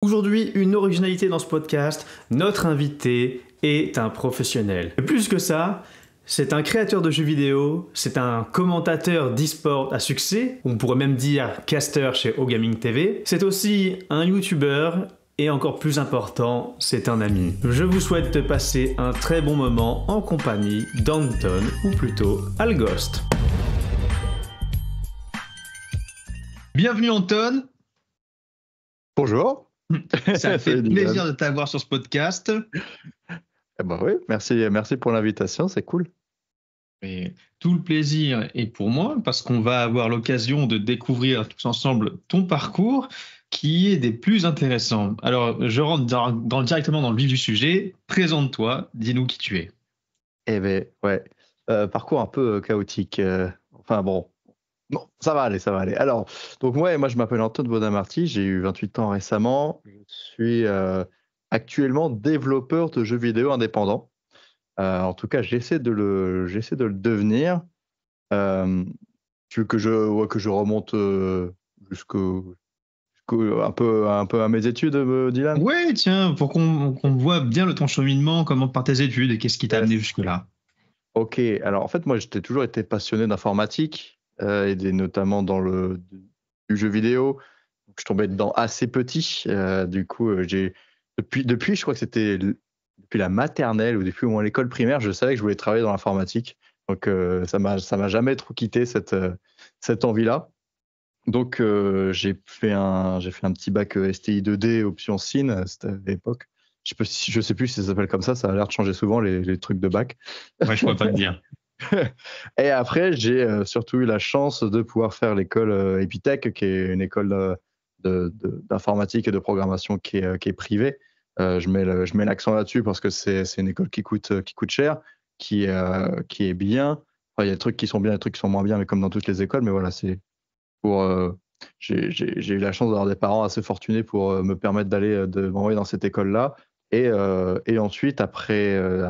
Aujourd'hui, une originalité dans ce podcast, notre invité est un professionnel. Et plus que ça, c'est un créateur de jeux vidéo, c'est un commentateur d'e-sport à succès, on pourrait même dire caster chez OGaming TV, c'est aussi un youtubeur et encore plus important, c'est un ami. Je vous souhaite de passer un très bon moment en compagnie d'Anton, ou plutôt Algost. Bienvenue Anton. Bonjour. Ça fait plaisir de t'avoir sur ce podcast. Eh ben oui, merci pour l'invitation, c'est cool. Et tout le plaisir est pour moi parce qu'on va avoir l'occasion de découvrir tous ensemble ton parcours qui est des plus intéressants. Alors, je rentre directement dans le vif du sujet. Présente-toi, dis-nous qui tu es. Eh ben ouais, parcours un peu chaotique. Enfin bon, ça va aller. Alors, donc moi je m'appelle Anton Bonamarty, j'ai eu 28 ans récemment. Je suis actuellement développeur de jeux vidéo indépendant. En tout cas, j'essaie de le devenir. Tu veux que je remonte un peu à mes études, Dylan? Ouais, tiens, pour qu'on voit bien ton cheminement, comment par tes études et qu'est-ce qui t'a amené jusque-là. Ok, alors en fait, moi, j'ai toujours été passionné d'informatique, notamment du jeu vidéo. Donc, je tombais dedans assez petit. Du coup, depuis, je crois que c'était depuis la maternelle ou depuis au moins l'école primaire, je savais que je voulais travailler dans l'informatique. Donc, ça m'a jamais trop quitté cette envie-là. Donc, j'ai fait un petit bac STI 2D option Cine, c'était à l'époque. Je sais plus si ça s'appelle comme ça a l'air de changer souvent les trucs de bac. Ouais, je pourrais pas te dire. Et après, j'ai surtout eu la chance de pouvoir faire l'école Epitech, qui est une école d'informatique et de programmation qui est privée. Je mets l'accent là-dessus parce que c'est une école qui coûte cher, qui est bien. Enfin, il y a des trucs qui sont bien, des trucs qui sont moins bien, mais comme dans toutes les écoles. Mais voilà, c'est pour j'ai eu la chance d'avoir des parents assez fortunés pour me permettre de m'envoyer dans cette école-là. Et ensuite, après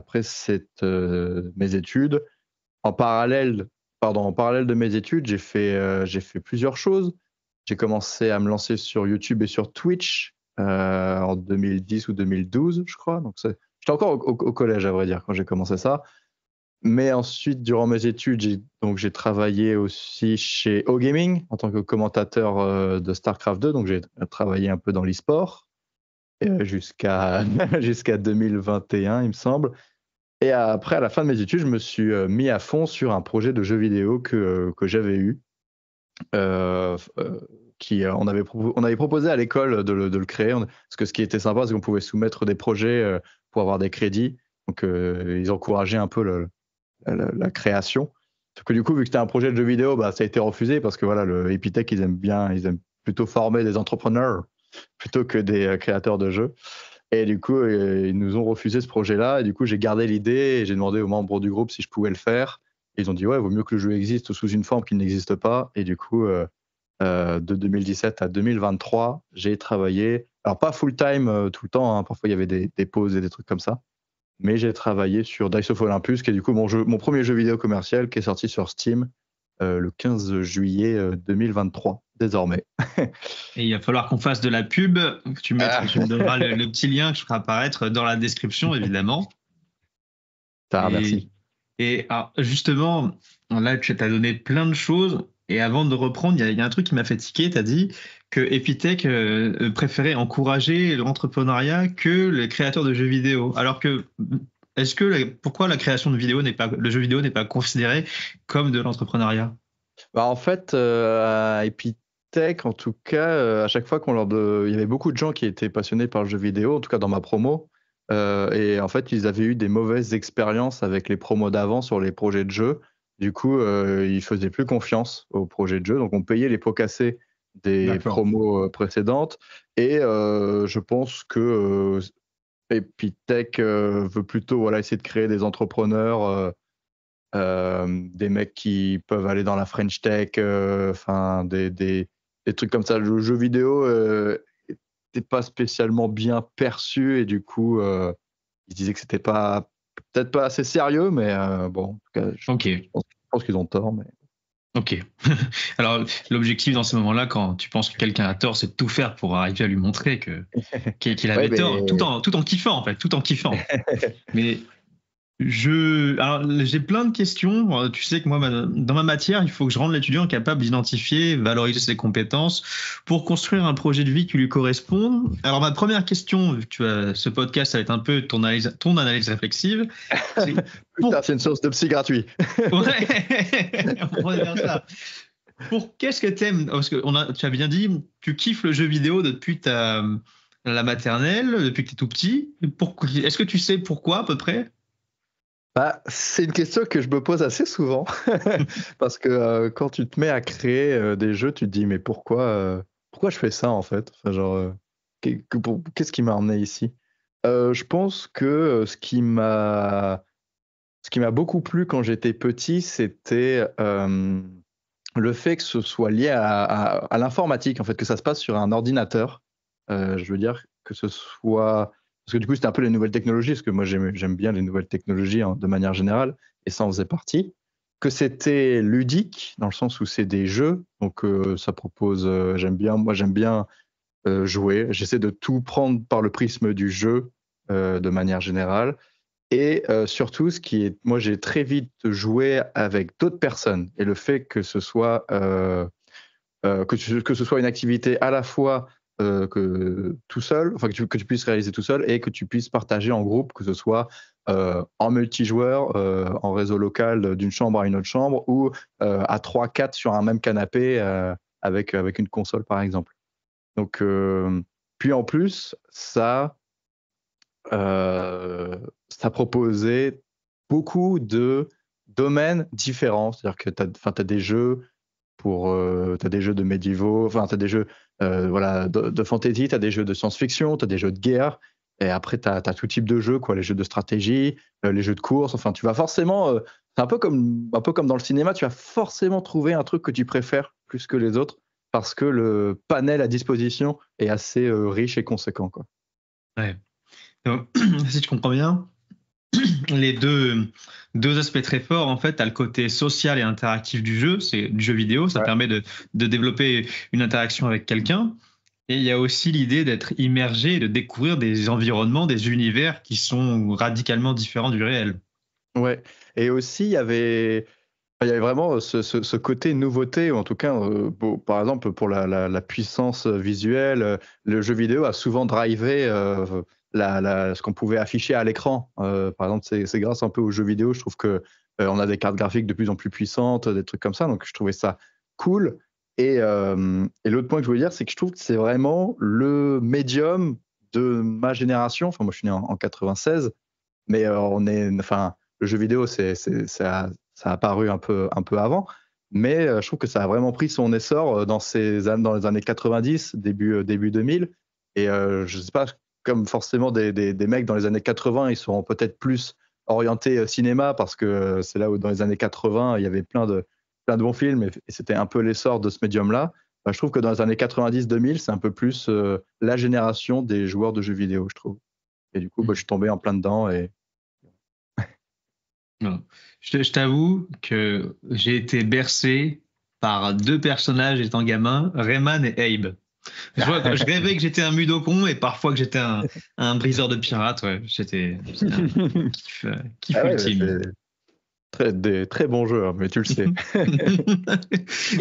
mes études, en parallèle de mes études, j'ai fait plusieurs choses. J'ai commencé à me lancer sur YouTube et sur Twitch en 2010 ou 2012, je crois. Donc j'étais encore au collège, à vrai dire, quand j'ai commencé ça. Mais ensuite, durant mes études, j'ai travaillé aussi chez OGaming en tant que commentateur de StarCraft 2. Donc j'ai travaillé un peu dans l'e-sport jusqu'à 2021, il me semble. Et après, à la fin de mes études, je me suis mis à fond sur un projet de jeu vidéo que j'avais eu. On avait proposé à l'école de le créer. Parce que ce qui était sympa, c'est qu'on pouvait soumettre des projets pour avoir des crédits. Donc, ils encourageaient un peu la création. Sauf que du coup, vu que c'était un projet de jeu vidéo, bah, ça a été refusé parce que voilà, le Epitech, ils aiment plutôt former des entrepreneurs plutôt que des créateurs de jeux. Et du coup, ils nous ont refusé ce projet-là. Et du coup, j'ai gardé l'idée et j'ai demandé aux membres du groupe si je pouvais le faire. Et ils ont dit, ouais, vaut mieux que le jeu existe sous une forme qui n'existe pas. Et du coup, de 2017 à 2023, j'ai travaillé, alors pas full-time tout le temps, hein. Parfois il y avait des pauses et des trucs comme ça. Mais j'ai travaillé sur Dice of Olympus, qui est du coup mon premier jeu vidéo commercial qui est sorti sur Steam le 15 juillet 2023, désormais. Et il va falloir qu'on fasse de la pub. Tu me donneras le petit lien que je ferai apparaître dans la description, évidemment. Merci. Et alors, justement, là, tu as donné plein de choses. Et avant de reprendre, il y a un truc qui m'a fait tiquer. Tu as dit que Epitech préférait encourager l'entrepreneuriat que les créateurs de jeux vidéo. Alors que, pourquoi la création de vidéos le jeu vidéo n'est pas considéré comme de l'entrepreneuriat? Bah, en fait, à Epitech, en tout cas, à chaque fois il y avait beaucoup de gens qui étaient passionnés par le jeu vidéo, en tout cas dans ma promo. Et en fait, ils avaient eu des mauvaises expériences avec les promos d'avant sur les projets de jeu. Du coup, ils faisaient plus confiance aux projets de jeu. Donc, on payait les pots cassés des promos précédentes. Et je pense que Epitech veut plutôt essayer de créer des entrepreneurs, des mecs qui peuvent aller dans la French Tech, enfin des trucs comme ça. Le jeu vidéo n'était pas spécialement bien perçu et du coup, ils disaient que c'était peut-être pas assez sérieux, mais bon, en tout cas, je pense qu'ils ont tort. Mais Ok. Alors, l'objectif dans ces moments-là, quand tu penses que quelqu'un a tort, c'est de tout faire pour arriver à lui montrer qu'il Ouais, avait tort, tout en kiffant, en fait, tout en kiffant. Mais alors, j'ai plein de questions. Tu sais que moi, dans ma matière, il faut que je rende l'étudiant capable d'identifier, valoriser ses compétences pour construire un projet de vie qui lui correspond. Alors, ma première question, vu que ce podcast, ça va être un peu ton analyse réflexive. Putain, c'est une source de psy gratuit. Ouais, on va dire ça. Qu'est-ce que t'aimes? Parce que tu as bien dit, tu kiffes le jeu vidéo depuis la maternelle, depuis que tu es tout petit. Est-ce que tu sais pourquoi à peu près? Bah, c'est une question que je me pose assez souvent parce que quand tu te mets à créer des jeux, tu te dis mais pourquoi je fais ça en fait? Enfin, genre, qu'est-ce qui m'a emmené ici? Je pense que ce qui m'a beaucoup plu quand j'étais petit, c'était le fait que ce soit lié à l'informatique, en fait, que ça se passe sur un ordinateur. Je veux dire que ce soit... Parce que du coup, c'était un peu les nouvelles technologies, parce que moi, j'aime bien les nouvelles technologies de manière générale, et ça en faisait partie. Que c'était ludique, dans le sens où c'est des jeux, donc ça propose... moi, j'aime bien jouer. J'essaie de tout prendre par le prisme du jeu, de manière générale. Et surtout, moi, j'ai très vite joué avec d'autres personnes. Et le fait que ce soit, que ce soit une activité à la fois que tout seul, enfin que tu puisses réaliser tout seul et que tu puisses partager en groupe, que ce soit en multijoueur, en réseau local d'une chambre à une autre chambre ou à 3-4 sur un même canapé avec une console, par exemple. Donc, puis en plus, ça proposait beaucoup de domaines différents. C'est-à-dire que tu as des jeux t'as des jeux de médiévaux, enfin, tu as des jeux voilà, de fantasy, tu as des jeux de science-fiction, tu as des jeux de guerre. Et après, tu as tout type de jeux, quoi, les jeux de stratégie, les jeux de course. Enfin, tu vas forcément. C'est un peu comme dans le cinéma, tu vas forcément trouver un truc que tu préfères plus que les autres parce que le panel à disposition est assez riche et conséquent, quoi. Ouais. Donc, si je comprends bien, les deux aspects très forts, en fait, tu as le côté social et interactif du jeu, c'est du jeu vidéo, ça permet de développer une interaction avec quelqu'un. Et il y a aussi l'idée d'être immergé et de découvrir des environnements, des univers qui sont radicalement différents du réel. Ouais, et aussi il y avait vraiment ce côté nouveauté, ou en tout cas, par exemple, pour la puissance visuelle, le jeu vidéo a souvent drivé ce qu'on pouvait afficher à l'écran. Par exemple, c'est grâce un peu aux jeux vidéo, je trouve que on a des cartes graphiques de plus en plus puissantes, des trucs comme ça, donc je trouvais ça cool. Et l'autre point que je voulais dire, c'est que je trouve que c'est vraiment le médium de ma génération. Enfin, moi, je suis né en 96, mais le jeu vidéo, ça a apparu un peu avant, mais je trouve que ça a vraiment pris son essor dans les années 90, début 2000. Et je ne sais pas, comme forcément des mecs dans les années 80, ils seront peut-être plus orientés cinéma, parce que c'est là où dans les années 80, il y avait plein de bons films, et c'était un peu l'essor de ce médium-là. Je trouve que dans les années 90-2000, c'est un peu plus la génération des joueurs de jeux vidéo, je trouve. Et du coup, je suis tombé en plein dedans. Et Non. Je t'avoue que j'ai été bercé par deux personnages étant gamin, Rayman et Abe. Je rêvais que j'étais un Mudokon et parfois que j'étais un briseur de pirates. Ouais, c'était un kiff ultime. Des très bons jeux, hein, mais tu le sais.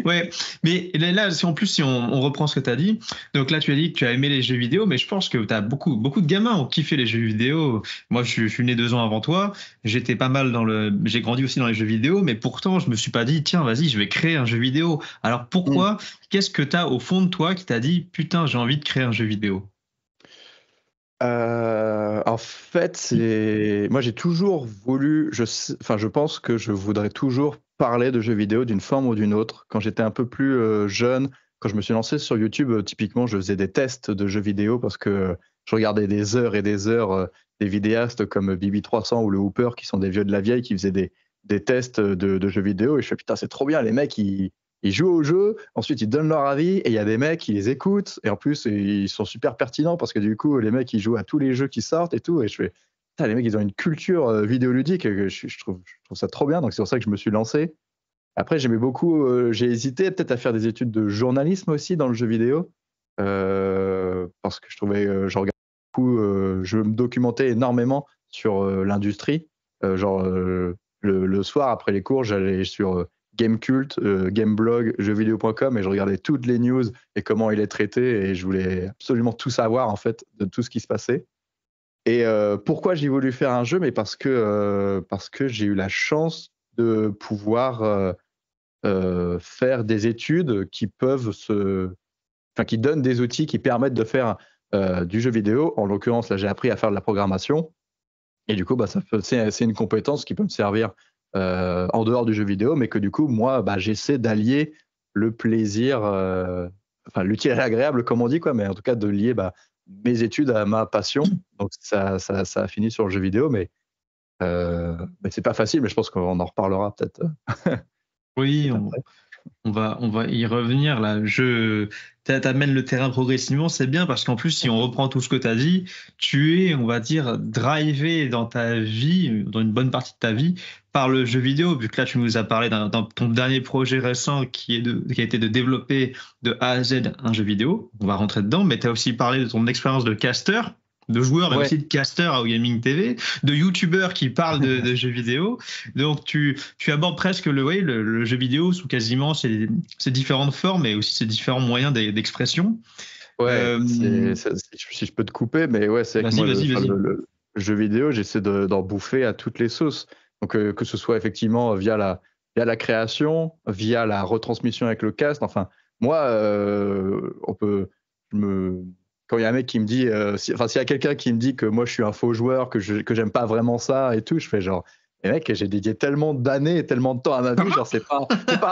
Ouais, mais là, si on reprend ce que tu as dit, donc là, tu as dit que tu as aimé les jeux vidéo, mais je pense que tu as beaucoup de gamins ont kiffé les jeux vidéo. Moi, je suis né 2 ans avant toi. J'étais pas mal j'ai grandi aussi dans les jeux vidéo, mais pourtant, je me suis pas dit, tiens, vas-y, je vais créer un jeu vidéo. Alors pourquoi? Qu'est-ce que tu as au fond de toi qui t'a dit, putain, j'ai envie de créer un jeu vidéo? En fait, moi j'ai toujours voulu, je pense que je voudrais toujours parler de jeux vidéo d'une forme ou d'une autre. Quand j'étais un peu plus jeune, quand je me suis lancé sur YouTube, typiquement, je faisais des tests de jeux vidéo parce que je regardais des heures et des heures des vidéastes comme Bibi300 ou le Hooper, qui sont des vieux de la vieille, qui faisaient des tests de jeux vidéo. Et je fais, putain, c'est trop bien, les mecs, ils jouent au jeu, ensuite ils donnent leur avis, et il y a des mecs qui les écoutent, et en plus ils sont super pertinents, parce que du coup les mecs ils jouent à tous les jeux qui sortent et tout, et je fais, putain, les mecs ils ont une culture vidéoludique, que je trouve ça trop bien, donc c'est pour ça que je me suis lancé. Après, j'aimais beaucoup, j'ai hésité peut-être à faire des études de journalisme aussi dans le jeu vidéo, parce que je trouvais, je regardais beaucoup, je me documentais énormément sur l'industrie. Le soir après les cours, j'allais sur Gamecult, Gameblog, jeuxvideo.com et je regardais toutes les news et comment il est traité et je voulais absolument tout savoir en fait de tout ce qui se passait. Et pourquoi j'ai voulu faire un jeu? Mais parce que j'ai eu la chance de pouvoir faire des études qui peuvent qui donnent des outils qui permettent de faire du jeu vidéo. En l'occurrence, là, j'ai appris à faire de la programmation. Et du coup, c'est une compétence qui peut me servir en dehors du jeu vidéo, mais que du coup, moi, j'essaie d'allier le plaisir, l'utile et l'agréable, comme on dit, quoi, mais en tout cas de lier mes études à ma passion. Donc ça a fini sur le jeu vidéo, mais c'est pas facile, mais je pense qu'on en reparlera peut-être. Oui, on va y revenir là. T'amènes le terrain progressivement, c'est bien parce qu'en plus, si on reprend tout ce que tu as dit, tu es, on va dire, drivé dans ta vie, dans une bonne partie de ta vie, par le jeu vidéo. Vu que là, tu nous as parlé d'un ton dernier projet récent qui a été de développer de A à Z un jeu vidéo. On va rentrer dedans, mais tu as aussi parlé de ton expérience de caster, de joueur, mais aussi de caster à OGaming TV, de youtubeur qui parle de jeux vidéo. Donc, tu abordes presque le jeu vidéo sous quasiment ses différentes formes et aussi ses différents moyens d'expression. Ouais, si je peux te couper, mais ouais, c'est que moi, le jeu vidéo, j'essaie d'en bouffer à toutes les sauces. Donc, que ce soit effectivement via la création, via la retransmission avec le cast. Enfin, moi, quand il y a un mec qui me dit, s'il y a quelqu'un qui me dit que moi je suis un faux joueur, que j'aime pas vraiment ça et tout, je fais genre, mais mec, j'ai dédié tellement d'années et tellement de temps à ma vie, genre c'est pas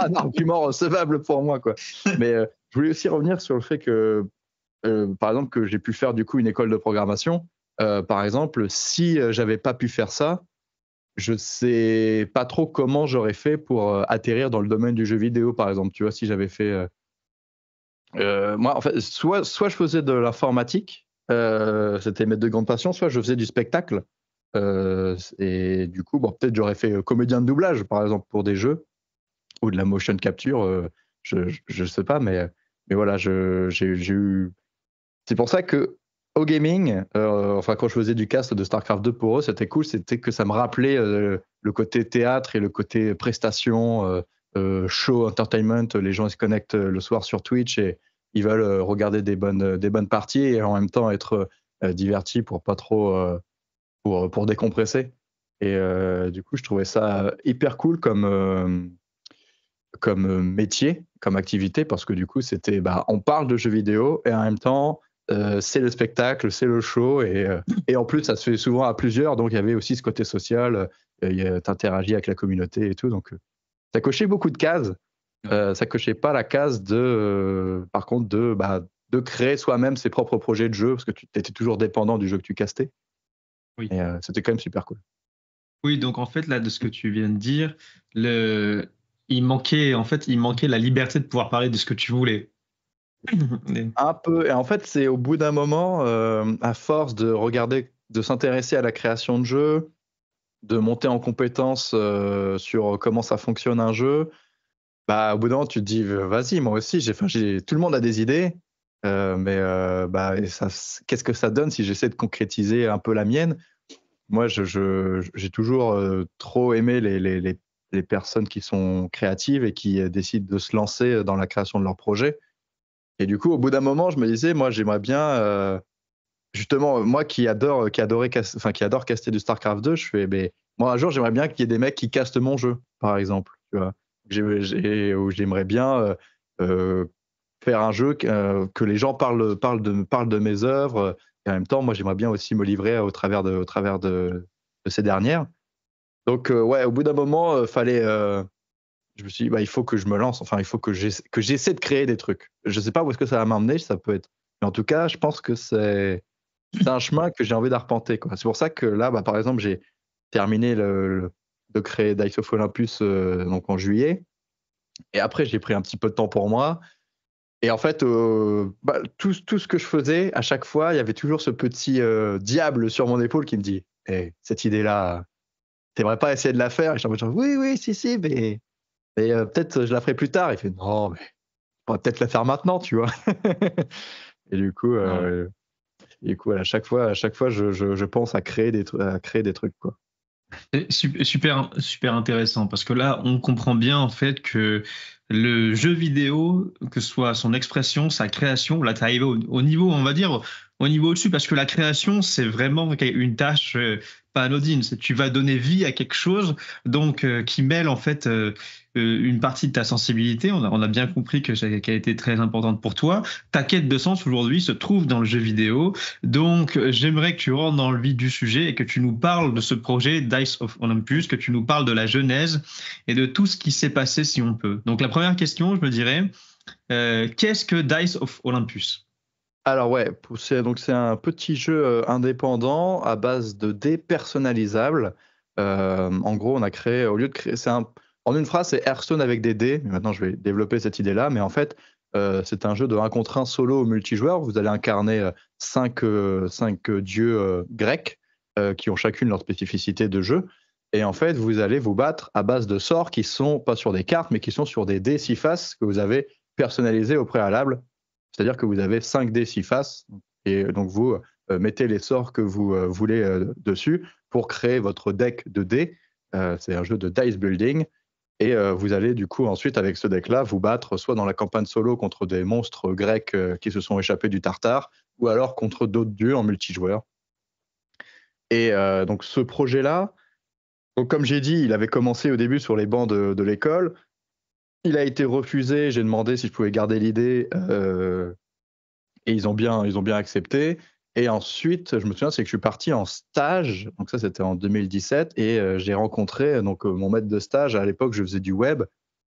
un argument recevable pour moi, quoi. Mais je voulais aussi revenir sur le fait que, par exemple, que j'ai pu faire du coup une école de programmation. Par exemple, si j'avais pas pu faire ça, je sais pas trop comment j'aurais fait pour atterrir dans le domaine du jeu vidéo, par exemple. Tu vois, si j'avais fait moi, en fait, soit je faisais de l'informatique, c'était mes deux grandes passions, soit je faisais du spectacle. Et du coup, peut-être j'aurais fait comédien de doublage, par exemple, pour des jeux, ou de la motion capture, je sais pas, mais voilà, j'ai eu. C'est pour ça que OGaming, quand je faisais du cast de StarCraft 2 pour eux, c'était cool, c'était que ça me rappelait le côté théâtre et le côté prestation. Show, entertainment, les gens ils se connectent le soir sur Twitch et ils veulent regarder des bonnes parties et en même temps être divertis pour pas trop pour décompresser. Et du coup, je trouvais ça hyper cool comme métier, comme activité, parce que du coup, c'était on parle de jeux vidéo et en même temps, c'est le spectacle, c'est le show et en plus, ça se fait souvent à plusieurs, donc il y avait aussi ce côté social, t'interagis avec la communauté et tout, donc ça cochait beaucoup de cases. Ça cochait pas la case par contre, de créer soi-même ses propres projets de jeu, parce que tu étais toujours dépendant du jeu que tu castais. Oui. Et c'était quand même super cool. Oui, donc en fait, là, de ce que tu viens de dire, il manquait la liberté de pouvoir parler de ce que tu voulais. Un peu. Et en fait, c'est au bout d'un moment, à force de regarder, de s'intéresser à la création de jeux, de monter en compétence sur comment ça fonctionne un jeu, au bout d'un moment, tu te dis, vas-y, moi aussi, tout le monde a des idées, mais qu'est-ce que ça donne si j'essaie de concrétiser un peu la mienne? Moi, j'ai toujours trop aimé les personnes qui sont créatives et qui décident de se lancer dans la création de leur projet. Et du coup, au bout d'un moment, je me disais, moi, j'aimerais bien, justement, moi qui adore caster du StarCraft 2, je fais, moi, un jour, j'aimerais bien qu'il y ait des mecs qui castent mon jeu, par exemple, tu vois. Où j'aimerais bien faire un jeu que les gens parlent de mes œuvres, et en même temps, moi, j'aimerais bien aussi me livrer au travers de ces dernières. Donc, au bout d'un moment, je me suis dit, il faut que je me lance, il faut que j'essaie de créer des trucs. Je sais pas où est-ce que ça va m'emmener, ça peut être. Mais en tout cas, je pense que c'est un chemin que j'ai envie d'arpenter, quoi. C'est pour ça que là, par exemple, j'ai terminé de créer Dice of Olympus donc en juillet. Et après, j'ai pris un petit peu de temps pour moi. Et en fait, tout ce que je faisais, à chaque fois, il y avait toujours ce petit diable sur mon épaule qui me dit cette idée-là, t'aimerais pas essayer de la faire? Et je suis en mode genre, oui, si, mais Et peut-être je la ferai plus tard. Il fait non, mais on va peut-être la faire maintenant, tu vois. Et du coup, voilà, à chaque fois, je pense à créer des trucs, quoi. Super, super intéressant parce que là, on comprend bien en fait que le jeu vidéo, que ce soit son expression, sa création, là, tu arrivé au niveau, on va dire, au niveau au-dessus parce que la création, c'est vraiment une tâche pas anodine. Tu vas donner vie à quelque chose donc qui mêle en fait une partie de ta sensibilité. On a bien compris qu'elle a été très importante pour toi. Ta quête de sens aujourd'hui se trouve dans le jeu vidéo. Donc, j'aimerais que tu rentres dans le vif du sujet et que tu nous parles de ce projet Dice of Olympus, que tu nous parles de la genèse et de tout ce qui s'est passé si on peut. Donc, la première question, je me dirais, qu'est-ce que Dice of Olympus? Alors ouais, c'est un petit jeu indépendant à base de dés personnalisables. En gros, on a créé, au lieu de créer, en une phrase, c'est Hearthstone avec des dés. Maintenant, je vais développer cette idée-là, mais en fait, c'est un jeu de 1 contre 1 solo multijoueur. Vous allez incarner 5 dieux grecs qui ont chacune leur spécificité de jeu. Et en fait, vous allez vous battre à base de sorts qui sont pas sur des cartes, mais qui sont sur des dés 6 faces que vous avez personnalisés au préalable. C'est-à-dire que vous avez 5 dés 6 faces, et donc vous mettez les sorts que vous voulez dessus pour créer votre deck de dés. C'est un jeu de dice building. Et vous allez du coup ensuite avec ce deck-là vous battre soit dans la campagne solo contre des monstres grecs qui se sont échappés du Tartare, ou alors contre d'autres dieux en multijoueur. Et donc ce projet-là, donc comme j'ai dit, il avait commencé au début sur les bancs de l'école. Il a été refusé, j'ai demandé si je pouvais garder l'idée et ils ont bien accepté. Et ensuite, je me souviens, c'est que je suis parti en stage, donc ça c'était en 2017, et j'ai rencontré mon maître de stage. À l'époque, je faisais du web,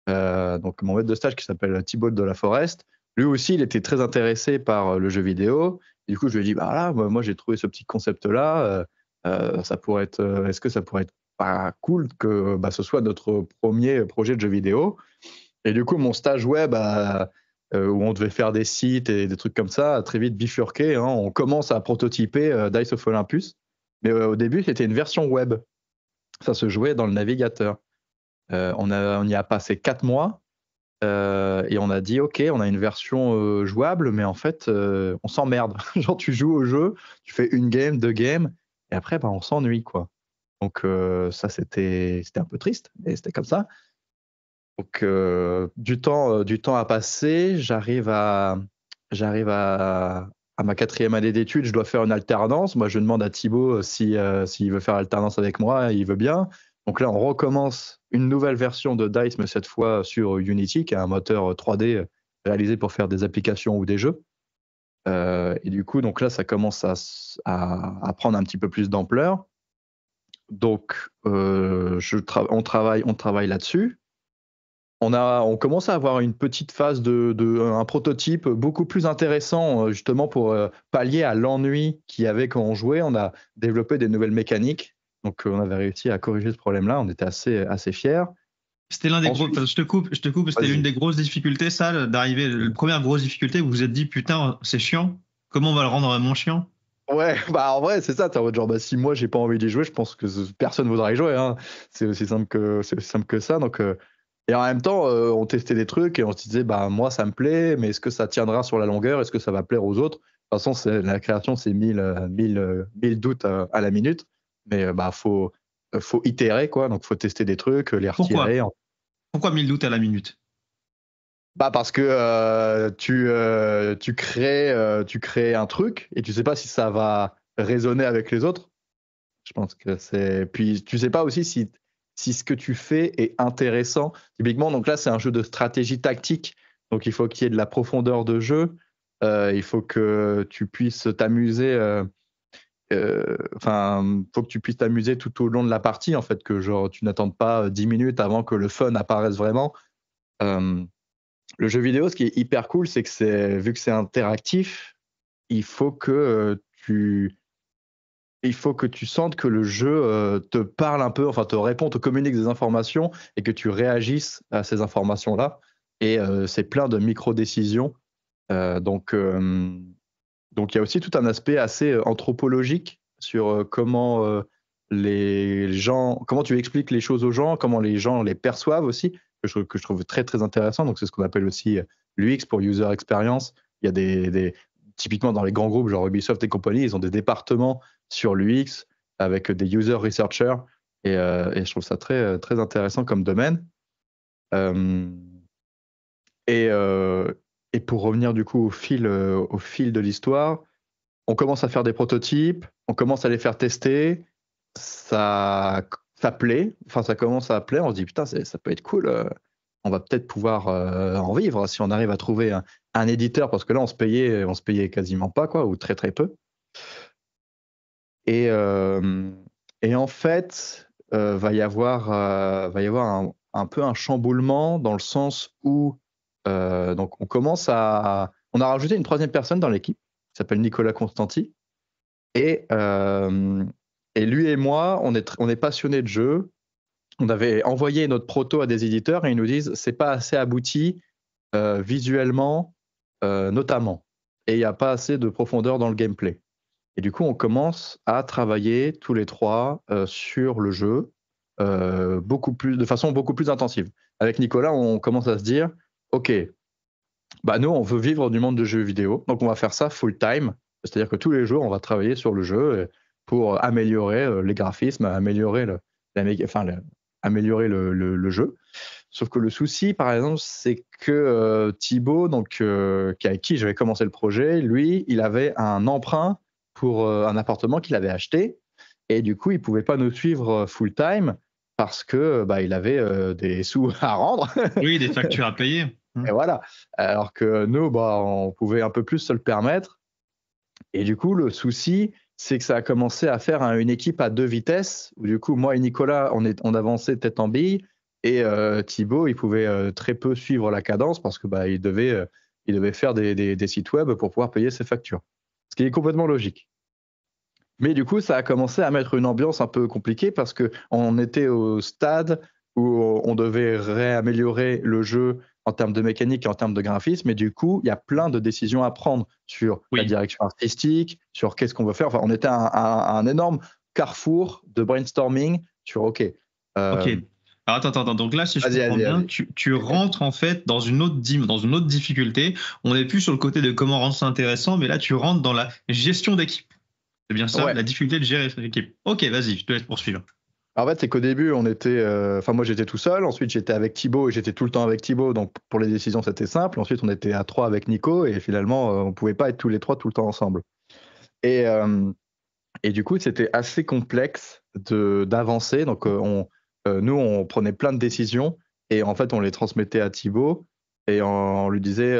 donc mon maître de stage qui s'appelle Thibaut de la Forest. Lui aussi, il était très intéressé par le jeu vidéo. Et du coup, je lui ai dit, bah là, moi j'ai trouvé ce petit concept-là, ça pourrait être, est-ce que ça pourrait être pas cool que ce soit notre premier projet de jeu vidéo? Et du coup, mon stage web, où on devait faire des sites et des trucs comme ça, a très vite bifurqué. Hein. On commence à prototyper Dice of Olympus. Mais au début, c'était une version web. Ça se jouait dans le navigateur. On y a passé 4 mois et on a dit, OK, on a une version jouable, mais en fait, on s'emmerde. Genre, tu joues au jeu, tu fais 1 game, 2 games, et après, on s'ennuie, quoi. Donc, ça, c'était un peu triste, mais c'était comme ça. Donc, du temps a passé, j'arrive à ma 4e année d'études, je dois faire une alternance. Moi, je demande à Thibaut s'il veut faire l'alternance avec moi, il veut bien. Donc là, on recommence une nouvelle version de Dice, mais cette fois sur Unity, qui est un moteur 3D réalisé pour faire des applications ou des jeux. Et du coup, donc là, ça commence à prendre un petit peu plus d'ampleur. Donc, on travaille là-dessus. On commence à avoir une petite phase un prototype beaucoup plus intéressant, justement pour pallier à l'ennui qu'il y avait quand on jouait. On a développé des nouvelles mécaniques, donc on avait réussi à corriger ce problème-là. On était assez fiers. C'était l'un des gros. Je te coupe. C'était l'une des grosses difficultés, ça, d'arriver. La première grosse difficulté, vous vous êtes dit, putain, c'est chiant. Comment on va le rendre moins chiant? Ouais, en vrai, c'est ça. T'es en mode genre, si moi j'ai pas envie d'y jouer, je pense que personne voudra y jouer. Hein. C'est aussi simple que ça. Donc, et en même temps, on testait des trucs et on se disait, moi ça me plaît, mais est-ce que ça tiendra sur la longueur? Est-ce que ça va plaire aux autres? De toute façon, la création, c'est 1000 doutes à la minute. Mais faut itérer, quoi. Donc, faut tester des trucs, les retirer. Pourquoi 1000 doutes à la minute? Parce que tu crées un truc et tu sais pas si ça va résonner avec les autres. Je pense que c'est. Puis tu sais pas aussi si ce que tu fais est intéressant. Typiquement, donc là, c'est un jeu de stratégie tactique. Donc il faut qu'il y ait de la profondeur de jeu. Il faut que tu puisses t'amuser. Faut que tu puisses t'amuser tout au long de la partie, en fait, que genre tu n'attendes pas 10 minutes avant que le fun apparaisse vraiment. Le jeu vidéo, ce qui est hyper cool, c'est que vu que c'est interactif, il faut que tu sentes que le jeu te parle un peu, enfin te répond, te communique des informations et que tu réagisses à ces informations-là. Et c'est plein de micro-décisions. Donc, il y a aussi tout un aspect assez anthropologique sur comment comment tu expliques les choses aux gens, comment les gens les perçoivent aussi. que je trouve très, très intéressant. Donc, c'est ce qu'on appelle aussi l'UX pour User Experience. Il y a typiquement dans les grands groupes, genre Ubisoft et compagnie, ils ont des départements sur l'UX avec des user researchers. Et je trouve ça très, très intéressant comme domaine. Et pour revenir du coup au fil de l'histoire, on commence à faire des prototypes, on commence à les faire tester, ça plaît, enfin ça commence à plaire, on se dit putain ça peut être cool, on va peut-être pouvoir en vivre si on arrive à trouver un éditeur, parce que là on se payait quasiment pas quoi, ou très très peu. Et en fait va y avoir un peu un chamboulement dans le sens où donc on a rajouté une troisième personne dans l'équipe qui s'appelle Nicolas Constanti, et lui et moi on est passionnés de jeu. On avait envoyé notre proto à des éditeurs et ils nous disent c'est pas assez abouti visuellement notamment, et il n'y a pas assez de profondeur dans le gameplay. Et du coup on commence à travailler tous les trois sur le jeu de façon beaucoup plus intensive. Avec Nicolas on commence à se dire ok, bah nous on veut vivre du monde de jeux vidéo, donc on va faire ça full time, c'est-à-dire que tous les jours on va travailler sur le jeu pour améliorer les graphismes, améliorer le jeu. Sauf que le souci, par exemple, c'est que Thibaut, donc avec qui j'avais commencé le projet, lui, il avait un emprunt pour un appartement qu'il avait acheté, et du coup il pouvait pas nous suivre full time parce que il avait des sous à rendre. Oui, des factures à payer. Et voilà. Alors que nous, on pouvait un peu plus se le permettre. Et du coup, le souci, c'est que ça a commencé à faire une équipe à 2 vitesses, où du coup, moi et Nicolas, on avançait tête en bille, et Thibaut, il pouvait très peu suivre la cadence parce que il devait faire des sites web pour pouvoir payer ses factures. Ce qui est complètement logique. Mais du coup, ça a commencé à mettre une ambiance un peu compliquée parce qu'on était au stade où on devait réaméliorer le jeu en termes de mécanique et en termes de graphisme, mais du coup, il y a plein de décisions à prendre sur la direction artistique, sur qu'est-ce qu'on veut faire. Enfin, on était à un énorme carrefour de brainstorming sur OK. Alors, attends. Donc là, si je comprends bien, tu rentres en fait dans une autre difficulté. On n'est plus sur le côté de comment rendre ça intéressant, mais là, tu rentres dans la gestion d'équipe. C'est bien ça, la difficulté de gérer cette équipe. Ok, vas-y, je te laisse poursuivre. En fait, c'est qu'au début, moi j'étais tout seul, ensuite j'étais avec Thibaut et j'étais tout le temps avec Thibaut, donc pour les décisions c'était simple. Ensuite, on était à 3 avec Nico et finalement, on pouvait pas être tous les 3 tout le temps ensemble. Et du coup, c'était assez complexe d'avancer. Donc, nous, on prenait plein de décisions et en fait, on les transmettait à Thibaut et on lui disait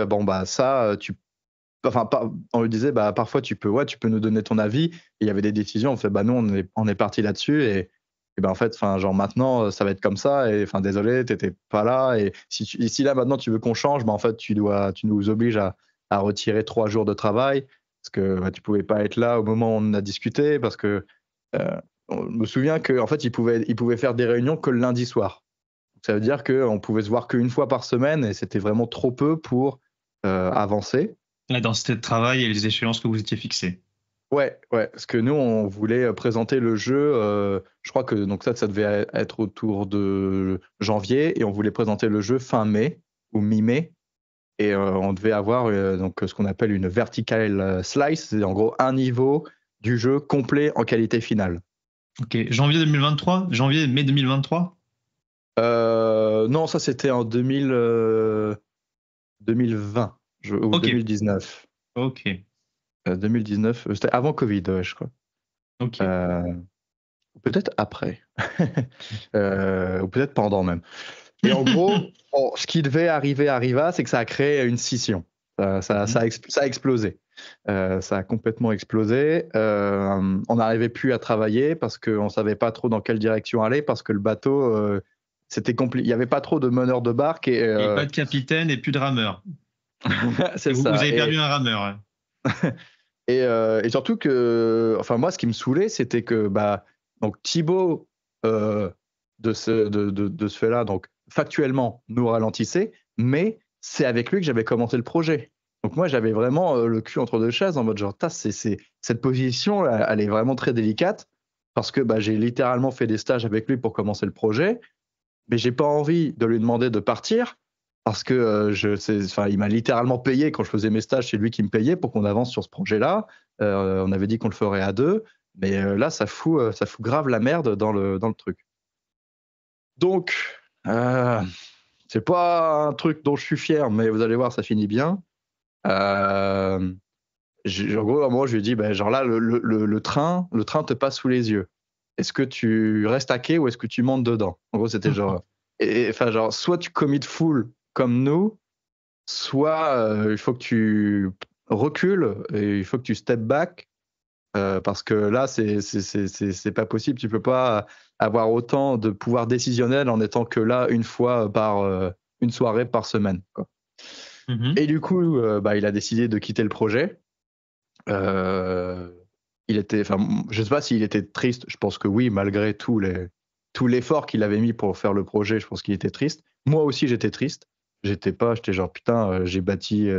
on lui disait parfois tu peux nous donner ton avis. Et il y avait des décisions, on fait nous on est parti là-dessus et en fait maintenant ça va être comme ça et désolé t'étais pas là, et si là maintenant tu veux qu'on change, en fait tu nous obliges à retirer 3 jours de travail parce que tu pouvais pas être là au moment où on a discuté, parce que on me souvient que en fait il pouvait faire des réunions que le lundi soir. Ça veut dire qu'on pouvait se voir qu'une fois par semaine et c'était vraiment trop peu pour avancer. La densité de travail et les échéances que vous étiez fixées. Ouais, parce que nous, on voulait présenter le jeu, je crois que donc ça devait être autour de janvier, et on voulait présenter le jeu fin mai ou mi-mai, et on devait avoir donc ce qu'on appelle une vertical slice, c'est en gros un niveau du jeu complet en qualité finale. Ok, janvier 2023 ? Mai 2023 ? Non, ça c'était en 2020 ou 2019. Ok. 2019, c'était avant Covid, je crois. Ok. Peut-être après. Ou peut-être pendant même. Et en gros, ce qui devait arriva, c'est que ça a créé une scission. Ça a explosé. Ça a complètement explosé. On n'arrivait plus à travailler parce qu'on ne savait pas trop dans quelle direction aller, parce que le bateau, c'était compliqué. Il n'y avait pas trop de meneurs de barque. Et pas de capitaine et plus de rameur. C'est ça. Vous avez perdu un rameur. Et surtout que, moi, ce qui me saoulait, c'était que donc Thibaut, de ce fait-là, donc factuellement, nous ralentissait, mais c'est avec lui que j'avais commencé le projet. Donc moi, j'avais vraiment le cul entre 2 chaises, en mode genre, cette position, elle est vraiment très délicate, parce que j'ai littéralement fait des stages avec lui pour commencer le projet, mais j'ai pas envie de lui demander de partir parce que il m'a littéralement payé quand je faisais mes stages, c'est lui qui me payait pour qu'on avance sur ce projet-là. On avait dit qu'on le ferait à 2, mais là, ça fout grave la merde dans le truc. Donc, c'est pas un truc dont je suis fier, mais vous allez voir, ça finit bien. En gros, à un moment, je lui ai dit, genre là, le train te passe sous les yeux. Est-ce que tu restes à quai ou est-ce que tu montes dedans? En gros, c'était genre, soit tu commit full comme nous, soit il faut que tu recules et il faut que tu step back parce que là, c'est pas possible. Tu peux pas avoir autant de pouvoir décisionnel en étant que là une fois une soirée par semaine, quoi. Et du coup, il a décidé de quitter le projet. Je sais pas s'il était triste. Je pense que oui, malgré tout l'effort qu'il avait mis pour faire le projet, je pense qu'il était triste. Moi aussi, j'étais triste. J'étais genre putain, j'ai bâti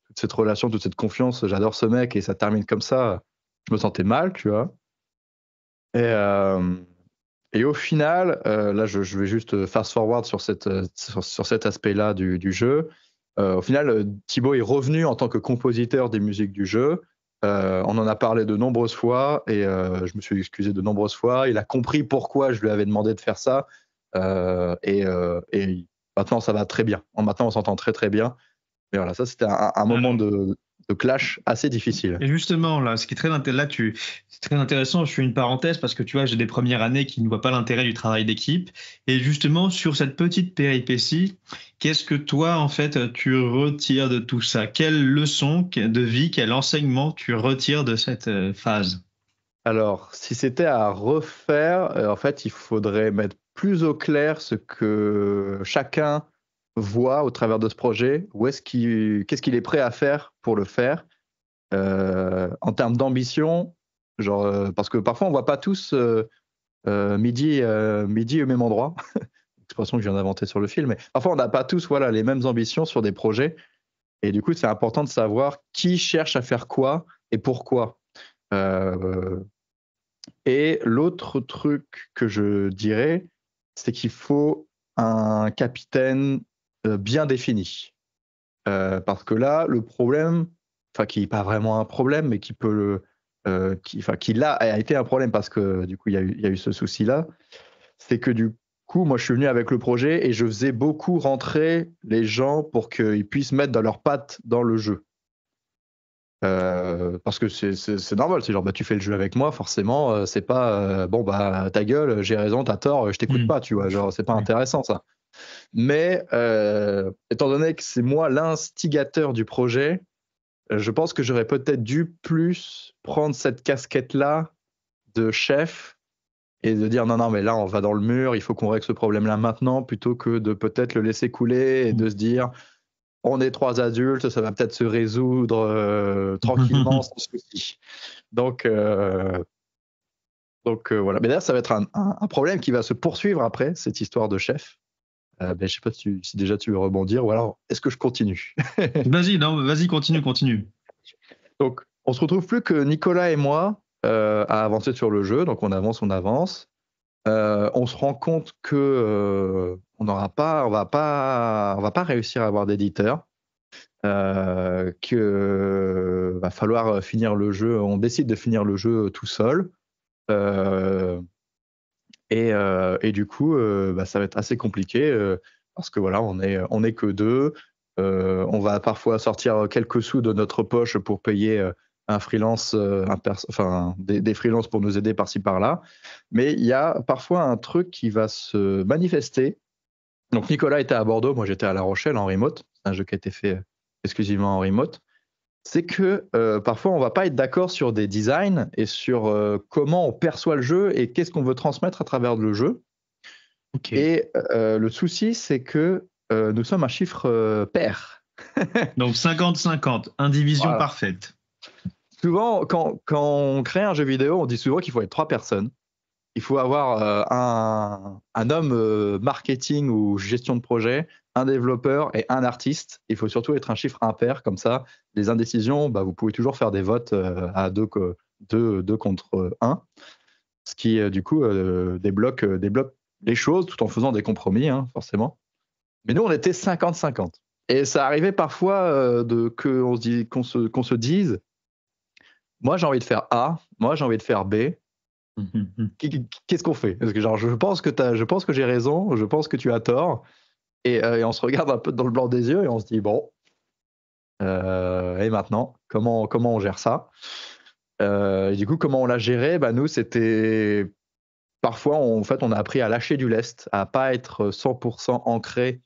toute cette relation, toute cette confiance. J'adore ce mec et ça termine comme ça. Je me sentais mal, tu vois. Et au final, là, je vais juste fast forward sur cet aspect-là du jeu. Au final, Thibaut est revenu en tant que compositeur des musiques du jeu. On en a parlé de nombreuses fois et je me suis excusé de nombreuses fois. Il a compris pourquoi je lui avais demandé de faire ça. Et maintenant, ça va très bien. Maintenant, on s'entend très, très bien. Mais voilà, ça, c'était un moment de clash assez difficile. Et justement, là, ce qui est très intéressant, je fais une parenthèse parce que tu vois, j'ai des premières années qui ne voient pas l'intérêt du travail d'équipe. Et justement, sur cette petite péripétie, qu'est-ce que toi, en fait, tu retires de tout ça? Quelle leçon de vie, quel enseignement tu retires de cette phase? Alors, si c'était à refaire, en fait, il faudrait mettre plus au clair ce que chacun voit au travers de ce projet, qu'est-ce qu'il est prêt à faire pour le faire, en termes d'ambition, parce que parfois on voit pas tous midi au même endroit, expression que je viens d'inventer sur le fil, mais parfois on n'a pas tous les mêmes ambitions sur des projets, et du coup c'est important de savoir qui cherche à faire quoi et pourquoi. Et l'autre truc que je dirais, c'est qu'il faut un capitaine bien défini. Parce que là, le problème, qui n'est pas vraiment un problème, mais qui a été un problème parce que du coup, il y a eu ce souci-là, c'est que du coup, moi, je suis venu avec le projet et je faisais beaucoup rentrer les gens pour qu'ils puissent mettre dans leurs pattes dans le jeu. Parce que c'est normal, c'est genre tu fais le jeu avec moi, forcément, c'est pas ta gueule, j'ai raison, t'as tort, je t'écoute pas, tu vois, genre c'est pas intéressant ça. Mais étant donné que c'est moi l'instigateur du projet, je pense que j'aurais peut-être dû plus prendre cette casquette-là de chef et de dire non mais là on va dans le mur, il faut qu'on règle ce problème-là maintenant, plutôt que de peut-être le laisser couler et de se dire on est 3 adultes, ça va peut-être se résoudre tranquillement sans souci. Donc voilà. Mais d'ailleurs, ça va être un problème qui va se poursuivre après, cette histoire de chef. Je ne sais pas si déjà tu veux rebondir ou alors est-ce que je continue? Vas-y, continue. Donc, on se retrouve plus que Nicolas et moi à avancer sur le jeu. Donc, on avance. On se rend compte que on va pas réussir à avoir d'éditeur, que va falloir finir le jeu. On décide de finir le jeu tout seul, et du coup, ça va être assez compliqué parce que voilà, on est que 2. On va parfois sortir quelques sous de notre poche pour payer un freelance, des freelances pour nous aider par-ci par-là. Mais il y a parfois un truc qui va se manifester. Donc Nicolas était à Bordeaux, moi j'étais à La Rochelle en remote. C'est un jeu qui a été fait exclusivement en remote. C'est que parfois on va pas être d'accord sur des designs et sur comment on perçoit le jeu et qu'est-ce qu'on veut transmettre à travers le jeu. Okay. Et le souci, c'est que nous sommes un chiffre pair. Donc 50-50, indivision parfaite. Souvent, quand on crée un jeu vidéo, on dit souvent qu'il faut être 3 personnes. Il faut avoir un homme marketing ou gestion de projet, un développeur et un artiste. Il faut surtout être un chiffre impair, comme ça, les indécisions, vous pouvez toujours faire des votes à 2 contre 1, ce qui du coup débloque les choses tout en faisant des compromis, hein, forcément. Mais nous, on était 50-50. Et ça arrivait parfois qu'on se dise, moi j'ai envie de faire A, moi j'ai envie de faire B. Qu'est-ce qu'on fait? Parce que genre, je pense que j'ai raison, je pense que tu as tort. Et on se regarde un peu dans le blanc des yeux et on se dit, bon, et maintenant, comment on gère ça? Et du coup, comment on l'a géré? Bah, nous, c'était... Parfois, on a appris à lâcher du lest, à pas être 100% ancré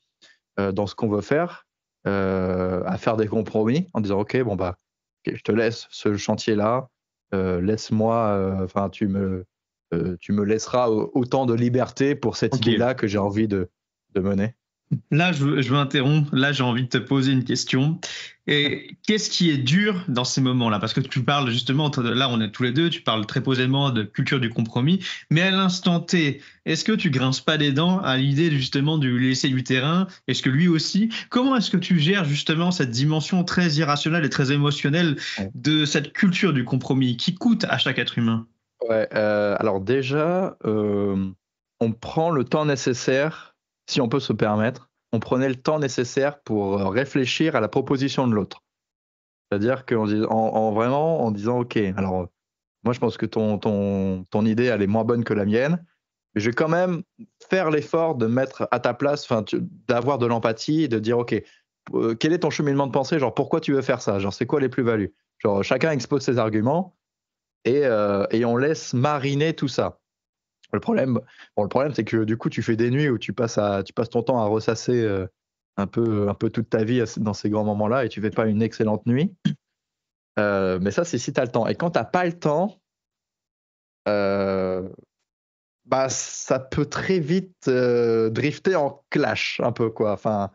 dans ce qu'on veut faire, à faire des compromis en disant, OK, bon, bah, okay, je te laisse ce chantier-là, laisse-moi, enfin, tu me laisseras autant de liberté pour cette idée-là que j'ai envie de mener. Là, je veux interrompre. Là, j'ai envie de te poser une question. Et qu'est-ce qui est dur dans ces moments-là? Parce que tu parles justement, là, on est tous les deux, tu parles très posément de culture du compromis. Mais à l'instant T, est-ce que tu grinces pas des dents à l'idée justement de lui laisser du terrain? Est-ce que lui aussi? Comment est-ce que tu gères justement cette dimension très irrationnelle et très émotionnelle de cette culture du compromis qui coûte à chaque être humain? Ouais, alors déjà, on prend le temps nécessaire, si on peut se permettre, on prenait le temps nécessaire pour réfléchir à la proposition de l'autre. C'est-à-dire en disant, OK, alors moi je pense que ton idée, elle est moins bonne que la mienne, mais je vais quand même faire l'effort de mettre à ta place, d'avoir de l'empathie et de dire, OK, quel est ton cheminement de pensée? Genre, pourquoi tu veux faire ça? Genre, c'est quoi les plus-values? Genre, chacun expose ses arguments et on laisse mariner tout ça. Le problème, c'est que du coup, tu fais des nuits où tu passes ton temps à ressasser un peu toute ta vie dans ces grands moments-là et tu fais pas une excellente nuit. Mais ça, c'est si tu as le temps. Et quand tu n'as pas le temps, bah, ça peut très vite drifter en clash un peu, quoi. Enfin,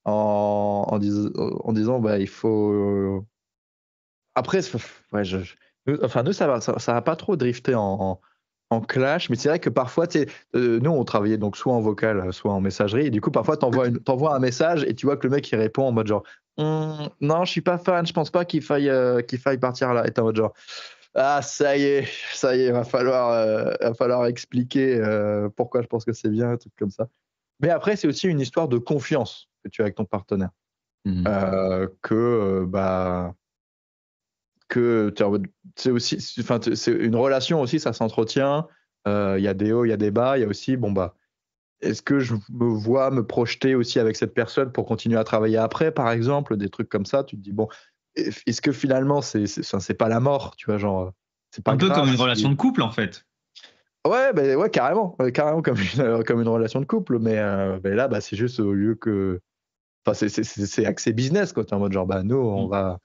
en disant, bah, il faut... Après, ouais, nous, ça va pas trop drifter en clash, mais c'est vrai que parfois, nous, on travaillait donc soit en vocal, soit en messagerie, et du coup, parfois, t'envoies un message et tu vois que le mec, il répond en mode genre, non, je suis pas fan, je pense pas qu'il faille partir là. Et t'es en mode genre, ah, ça y est, il va falloir expliquer pourquoi je pense que c'est bien, un truc comme ça. Mais après, c'est aussi une histoire de confiance que tu as avec ton partenaire. C'est aussi, c'est une relation aussi, ça s'entretient. Il y a des hauts, il y a des bas. Il y a aussi, bon bah, est-ce que je me vois me projeter aussi avec cette personne pour continuer à travailler après, par exemple, des trucs comme ça. Tu te dis bon, est-ce que finalement c'est pas la mort, tu vois, genre c'est pas un peu grave, comme une relation de couple en fait. Ouais, ben ouais, carrément comme une relation de couple, mais là, bah, c'est juste au lieu que, enfin, c'est axé business, quoi. T'es en mode genre, bah, nous, on va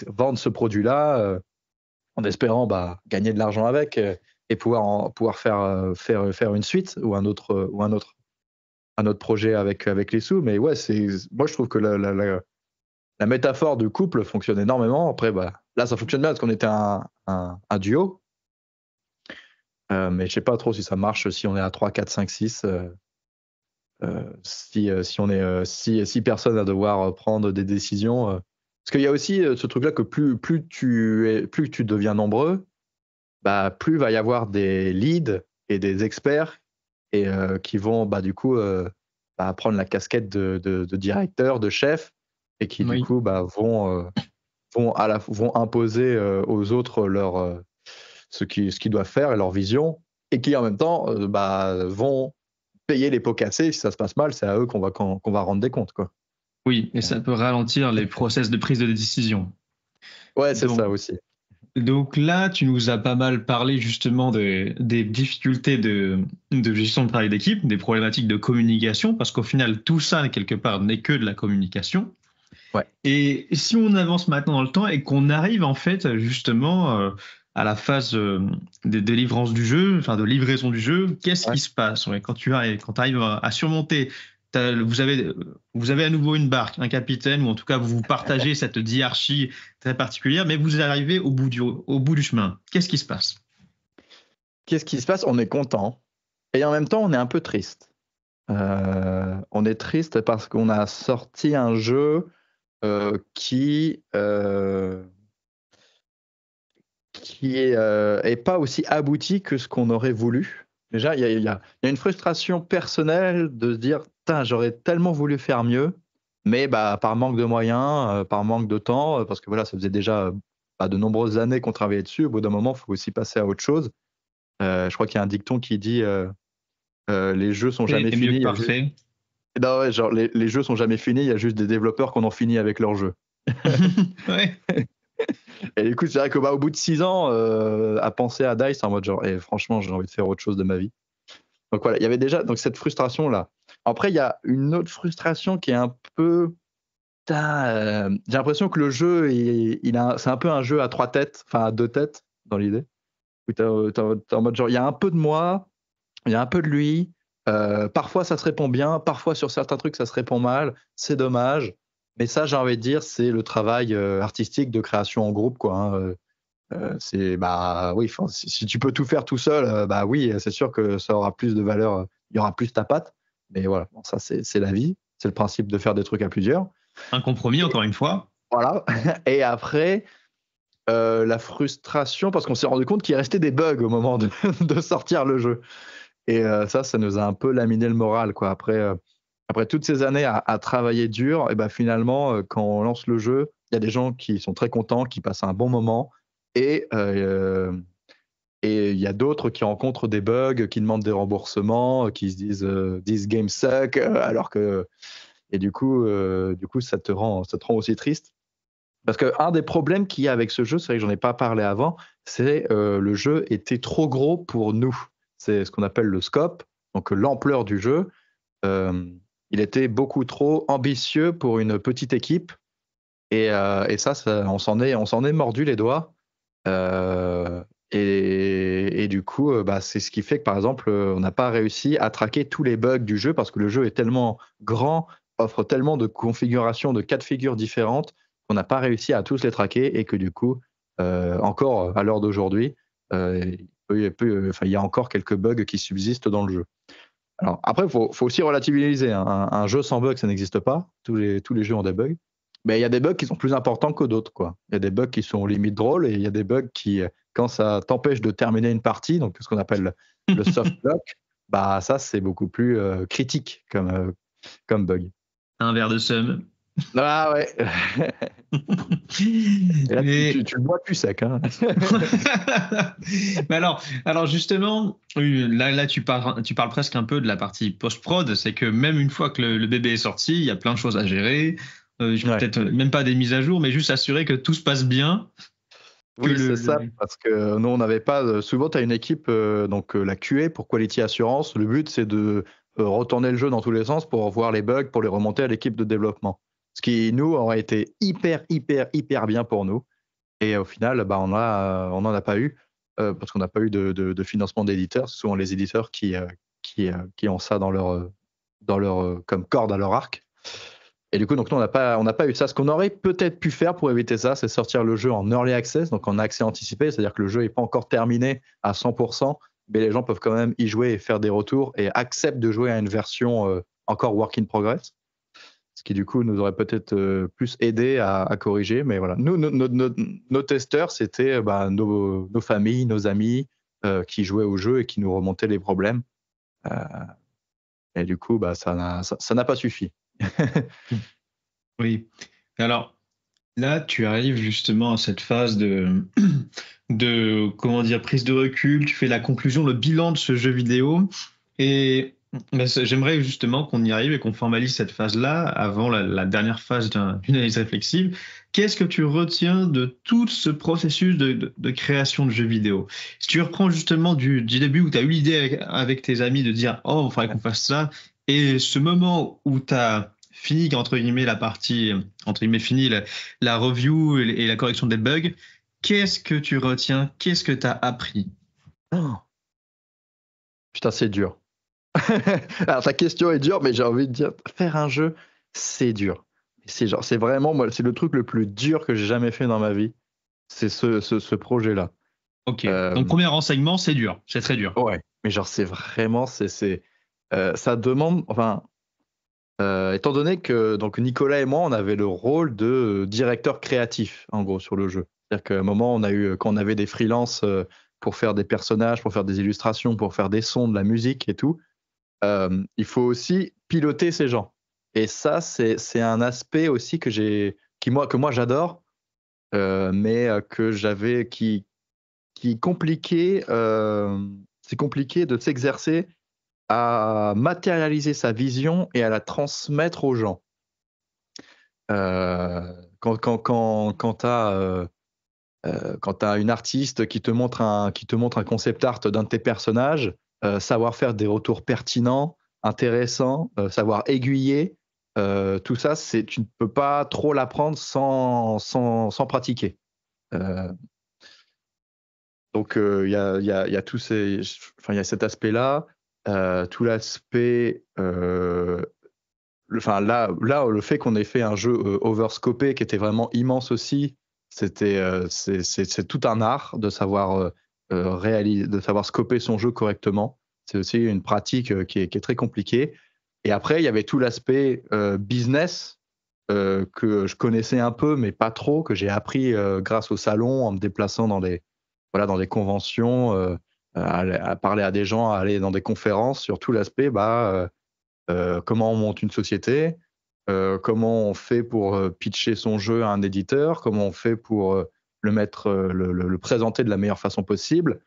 vendre ce produit-là en espérant bah, gagner de l'argent avec et pouvoir faire une suite ou un autre projet avec les sous. Mais ouais, moi je trouve que la métaphore du couple fonctionne énormément. Après, bah, là, ça fonctionne bien parce qu'on était un duo. Mais je sais pas trop si ça marche si on est à 3, 4, 5, 6. Si on est 6 personnes à devoir prendre des décisions. Parce qu'il y a aussi ce truc-là que plus tu deviens nombreux, bah, plus va y avoir des leads et des experts et qui vont bah, du coup prendre la casquette de directeur, de chef et qui du coup bah, vont imposer aux autres ce qu'ils doivent faire et leur vision et qui en même temps vont payer les pots cassés. Si ça se passe mal, c'est à eux qu'on va rendre des comptes, quoi. Oui, et ça peut ralentir les process de prise de décision. Ouais, c'est ça aussi. Donc là, tu nous as pas mal parlé justement des difficultés de gestion de travail d'équipe, des problématiques de communication, parce qu'au final, tout ça, quelque part, n'est que de la communication. Ouais. Et si on avance maintenant dans le temps et qu'on arrive en fait justement à la phase de délivrance du jeu, enfin de livraison du jeu, qu'est-ce qui se passe quand tu arrives à surmonter, vous avez à nouveau une barque, un capitaine, ou en tout cas vous partagez cette diarchie très particulière, mais vous arrivez au bout du chemin. Qu'est-ce qui se passe? Qu'est-ce qui se passe? On est content et en même temps on est un peu triste. On est triste parce qu'on a sorti un jeu qui est pas aussi abouti que ce qu'on aurait voulu. Déjà, il y a une frustration personnelle de se dire, putain, j'aurais tellement voulu faire mieux, mais bah, par manque de moyens, par manque de temps, parce que voilà, ça faisait déjà de nombreuses années qu'on travaillait dessus. Au bout d'un moment, il faut aussi passer à autre chose. Je crois qu'il y a un dicton qui dit les jeux sont jamais Et mieux finis. que parfait. Non, ouais, genre les jeux sont jamais finis, il y a juste des développeurs qui en ont fini avec leurs jeux. Ouais. Et du coup, c'est vrai qu'au bout de 6 ans, à penser à DICE en mode genre, franchement, j'ai envie de faire autre chose de ma vie. Donc voilà, il y avait déjà donc, cette frustration-là. Après, il y a une autre frustration qui est un peu. J'ai l'impression que le jeu, c'est un peu un jeu à 3 têtes, enfin à 2 têtes dans l'idée. Où t'es en mode genre, il y a un peu de moi, il y a un peu de lui. Parfois, ça se répond bien, parfois sur certains trucs, ça se répond mal. C'est dommage. Mais ça, j'ai envie de dire, c'est le travail artistique de création en groupe, quoi. Hein. C'est oui, si tu peux tout faire tout seul, oui, c'est sûr que ça aura plus de valeur, il y aura plus ta patte. Mais voilà, bon, ça c'est la vie, c'est le principe de faire des trucs à plusieurs. Un compromis, encore une fois. Voilà. Et après, la frustration, parce qu'on s'est rendu compte qu'il restait des bugs au moment de sortir le jeu. Et ça nous a un peu laminé le moral, quoi. Après toutes ces années à travailler dur, et finalement, quand on lance le jeu, il y a des gens qui sont très contents, qui passent un bon moment. Et il y a d'autres qui rencontrent des bugs, qui demandent des remboursements, qui se disent this game suck, alors que. Et du coup, ça te rend aussi triste. Parce qu'un des problèmes qu'il y a avec ce jeu, c'est vrai que j'en ai pas parlé avant, c'est le jeu était trop gros pour nous. C'est ce qu'on appelle le scope, donc l'ampleur du jeu. Il était beaucoup trop ambitieux pour une petite équipe. Et ça, on s'en est mordu les doigts. Et du coup, c'est ce qui fait que, par exemple, on n'a pas réussi à traquer tous les bugs du jeu parce que le jeu est tellement grand, offre tellement de configurations, de cas de figure différentes qu'on n'a pas réussi à tous les traquer et que du coup, encore à l'heure d'aujourd'hui, il y a encore quelques bugs qui subsistent dans le jeu. Alors après, faut aussi relativiser. Hein. Un jeu sans bugs, ça n'existe pas. Tous les jeux ont des bugs. Mais il y a des bugs qui sont plus importants que d'autres, quoi. Il y a des bugs qui sont limite drôles et il y a des bugs qui, quand ça t'empêche de terminer une partie, donc ce qu'on appelle le soft block, ça c'est beaucoup plus critique comme bug. Un verre de seum. Ah ouais. Et là, tu le bois plus sec. Hein. Mais alors justement, là tu parles presque un peu de la partie post-prod, c'est que même une fois que le bébé est sorti, il y a plein de choses à gérer. Peut-être même pas des mises à jour, mais juste assurer que tout se passe bien. Oui, c'est ça, parce que nous, on n'avait pas. Souvent, tu as une équipe, donc la QA pour Quality Assurance. Le but, c'est de retourner le jeu dans tous les sens pour voir les bugs, pour les remonter à l'équipe de développement. Ce qui, nous, aurait été hyper bien pour nous. Et au final, on n'en a pas eu, parce qu'on n'a pas eu de financement d'éditeurs. C'est souvent les éditeurs qui ont ça dans leur comme corde à leur arc. Et du coup, donc, nous, on n'a pas eu ça. Ce qu'on aurait peut-être pu faire pour éviter ça, c'est sortir le jeu en early access, donc en accès anticipé, c'est-à-dire que le jeu n'est pas encore terminé à 100%, mais les gens peuvent quand même y jouer et faire des retours et acceptent de jouer à une version encore work in progress. Ce qui, du coup, nous aurait peut-être plus aidé à corriger. Mais voilà, nous, nos testeurs, c'était nos familles, nos amis qui jouaient au jeu et qui nous remontaient les problèmes. Et du coup, ça n'a pas suffi. Oui. Alors, là, tu arrives justement à cette phase de comment dire, prise de recul. Tu fais la conclusion, le bilan de ce jeu vidéo. Et j'aimerais justement qu'on y arrive et qu'on formalise cette phase-là avant la dernière phase d'une analyse réflexive. Qu'est-ce que tu retiens de tout ce processus de création de jeux vidéo? Si tu reprends justement du début où tu as eu l'idée avec tes amis de dire « Oh, il faudrait qu'on fasse ça », et ce moment où tu as fini, entre guillemets, la partie, entre guillemets, fini la review et la correction des bugs, qu'est-ce que tu retiens? Qu'est-ce que tu as appris? Oh. Putain, c'est dur. Alors, ta question est dure, mais j'ai envie de dire, faire un jeu, c'est dur. C'est vraiment, moi, c'est le truc le plus dur que j'ai jamais fait dans ma vie. C'est ce projet-là. Ok. Donc, premier renseignement, c'est dur. C'est très dur. Ouais. Mais genre, c'est vraiment, ça demande, enfin, étant donné que donc Nicolas et moi, on avait le rôle de directeur créatif, en gros, sur le jeu. C'est-à-dire qu'à un moment, quand on avait des freelances pour faire des personnages, pour faire des illustrations, pour faire des sons, de la musique et tout, il faut aussi piloter ces gens. Et ça, c'est un aspect aussi que moi j'adore, mais que j'avais qui est compliqué. C'est compliqué de s'exercer à matérialiser sa vision et à la transmettre aux gens. Quand tu as une artiste qui te montre un concept art d'un de tes personnages, savoir faire des retours pertinents, intéressants, savoir aiguiller, tout ça, tu ne peux pas trop l'apprendre sans pratiquer. Donc il y a tous ces, enfin il y a cet aspect-là, tout l'aspect, le fait qu'on ait fait un jeu overscopé qui était vraiment immense aussi, c'est tout un art de savoir de savoir scoper son jeu correctement. C'est aussi une pratique qui est très compliquée. Et après, il y avait tout l'aspect business que je connaissais un peu, mais pas trop, que j'ai appris grâce au salon, en me déplaçant dans des conventions, à parler à des gens, à aller dans des conférences sur tout l'aspect, comment on monte une société, comment on fait pour pitcher son jeu à un éditeur, comment on fait pour le présenter de la meilleure façon possible.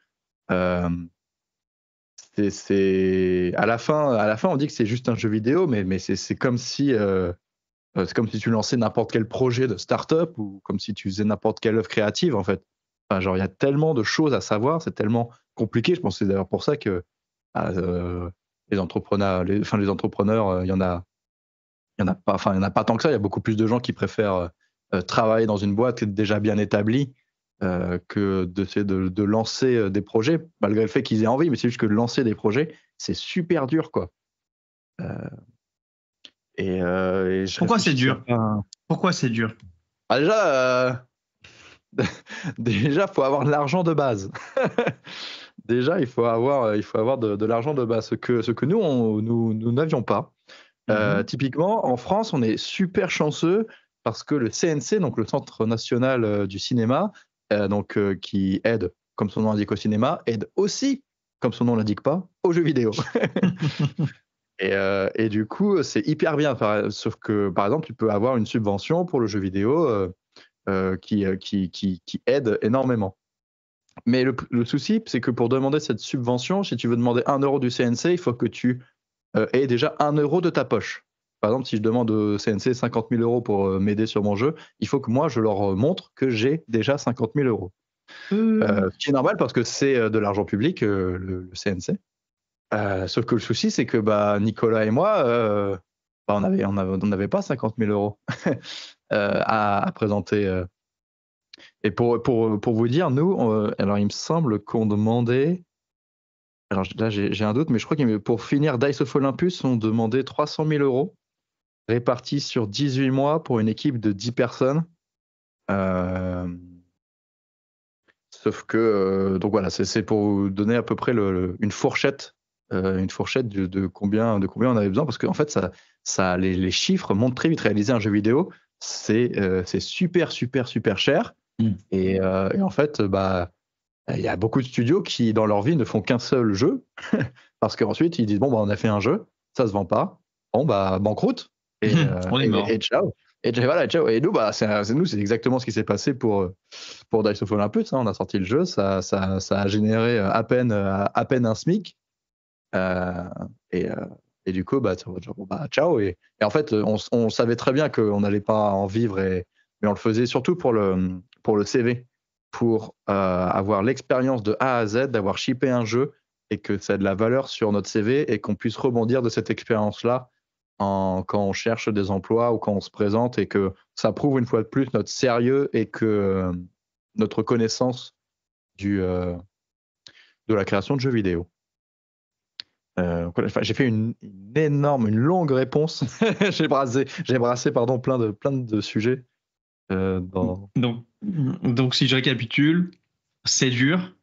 À la fin, on dit que c'est juste un jeu vidéo, mais c'est comme si tu lançais n'importe quel projet de start-up ou comme si tu faisais n'importe quelle œuvre créative, en fait. Enfin, genre, il y a tellement de choses à savoir, c'est tellement compliqué. Je pense que c'est d'ailleurs pour ça que les entrepreneurs, il y en a pas tant que ça. Il y a beaucoup plus de gens qui préfèrent travailler dans une boîte déjà bien établie que d'essayer de lancer des projets, malgré le fait qu'ils aient envie. Mais c'est juste que lancer des projets, c'est super dur, quoi. Pourquoi c'est dur ? Pourquoi c'est dur ? Déjà, faut avoir de l'argent de base. Déjà, il faut avoir de l'argent de base, ce que nous n'avions pas. Typiquement, en France, on est super chanceux parce que le CNC, donc le Centre national du cinéma, qui aide, comme son nom l'indique, au cinéma, aide aussi, comme son nom l'indique pas, aux jeux vidéo. Et du coup, c'est hyper bien. Sauf que, par exemple, tu peux avoir une subvention pour le jeu vidéo qui aide énormément. Mais le souci, c'est que pour demander cette subvention, si tu veux demander 1 euro du CNC, il faut que tu aies déjà 1 euro de ta poche. Par exemple, si je demande au CNC 50 000 euros pour m'aider sur mon jeu, il faut que moi, je leur montre que j'ai déjà 50 000 euros. Ce qui est normal parce que c'est de l'argent public, le CNC. Sauf que le souci, c'est que Nicolas et moi, on n'avait pas 50 000 euros à présenter. Et pour vous dire, nous, alors il me semble qu'on demandait. Alors là, j'ai un doute, mais je crois que pour finir Dice of Olympus, on demandait 300 000 euros répartis sur 18 mois pour une équipe de 10 personnes. Sauf que, donc voilà, c'est pour vous donner à peu près une fourchette de combien on avait besoin, parce qu'en fait, les chiffres montent très vite. Réaliser un jeu vidéo, c'est super, super, super cher. Et en fait, il y a beaucoup de studios qui, dans leur vie, ne font qu'un seul jeu, parce qu'ensuite, ils disent, on a fait un jeu, ça se vend pas, banqueroute, on est mort. Et ciao. Et voilà, ciao. Et nous, c'est exactement ce qui s'est passé pour Dice of Olympus. On a sorti le jeu, ça a généré à peine un SMIC. Et du coup, ciao. Et en fait, on savait très bien qu'on n'allait pas en vivre, mais on le faisait surtout pour le CV, pour avoir l'expérience de A à Z, d'avoir shippé un jeu et que ça ait de la valeur sur notre CV et qu'on puisse rebondir de cette expérience-là quand on cherche des emplois ou quand on se présente, et que ça prouve une fois de plus notre sérieux et que notre connaissance de la création de jeux vidéo. J'ai fait une longue réponse. j'ai brassé plein de sujets. Donc, si je récapitule, c'est dur.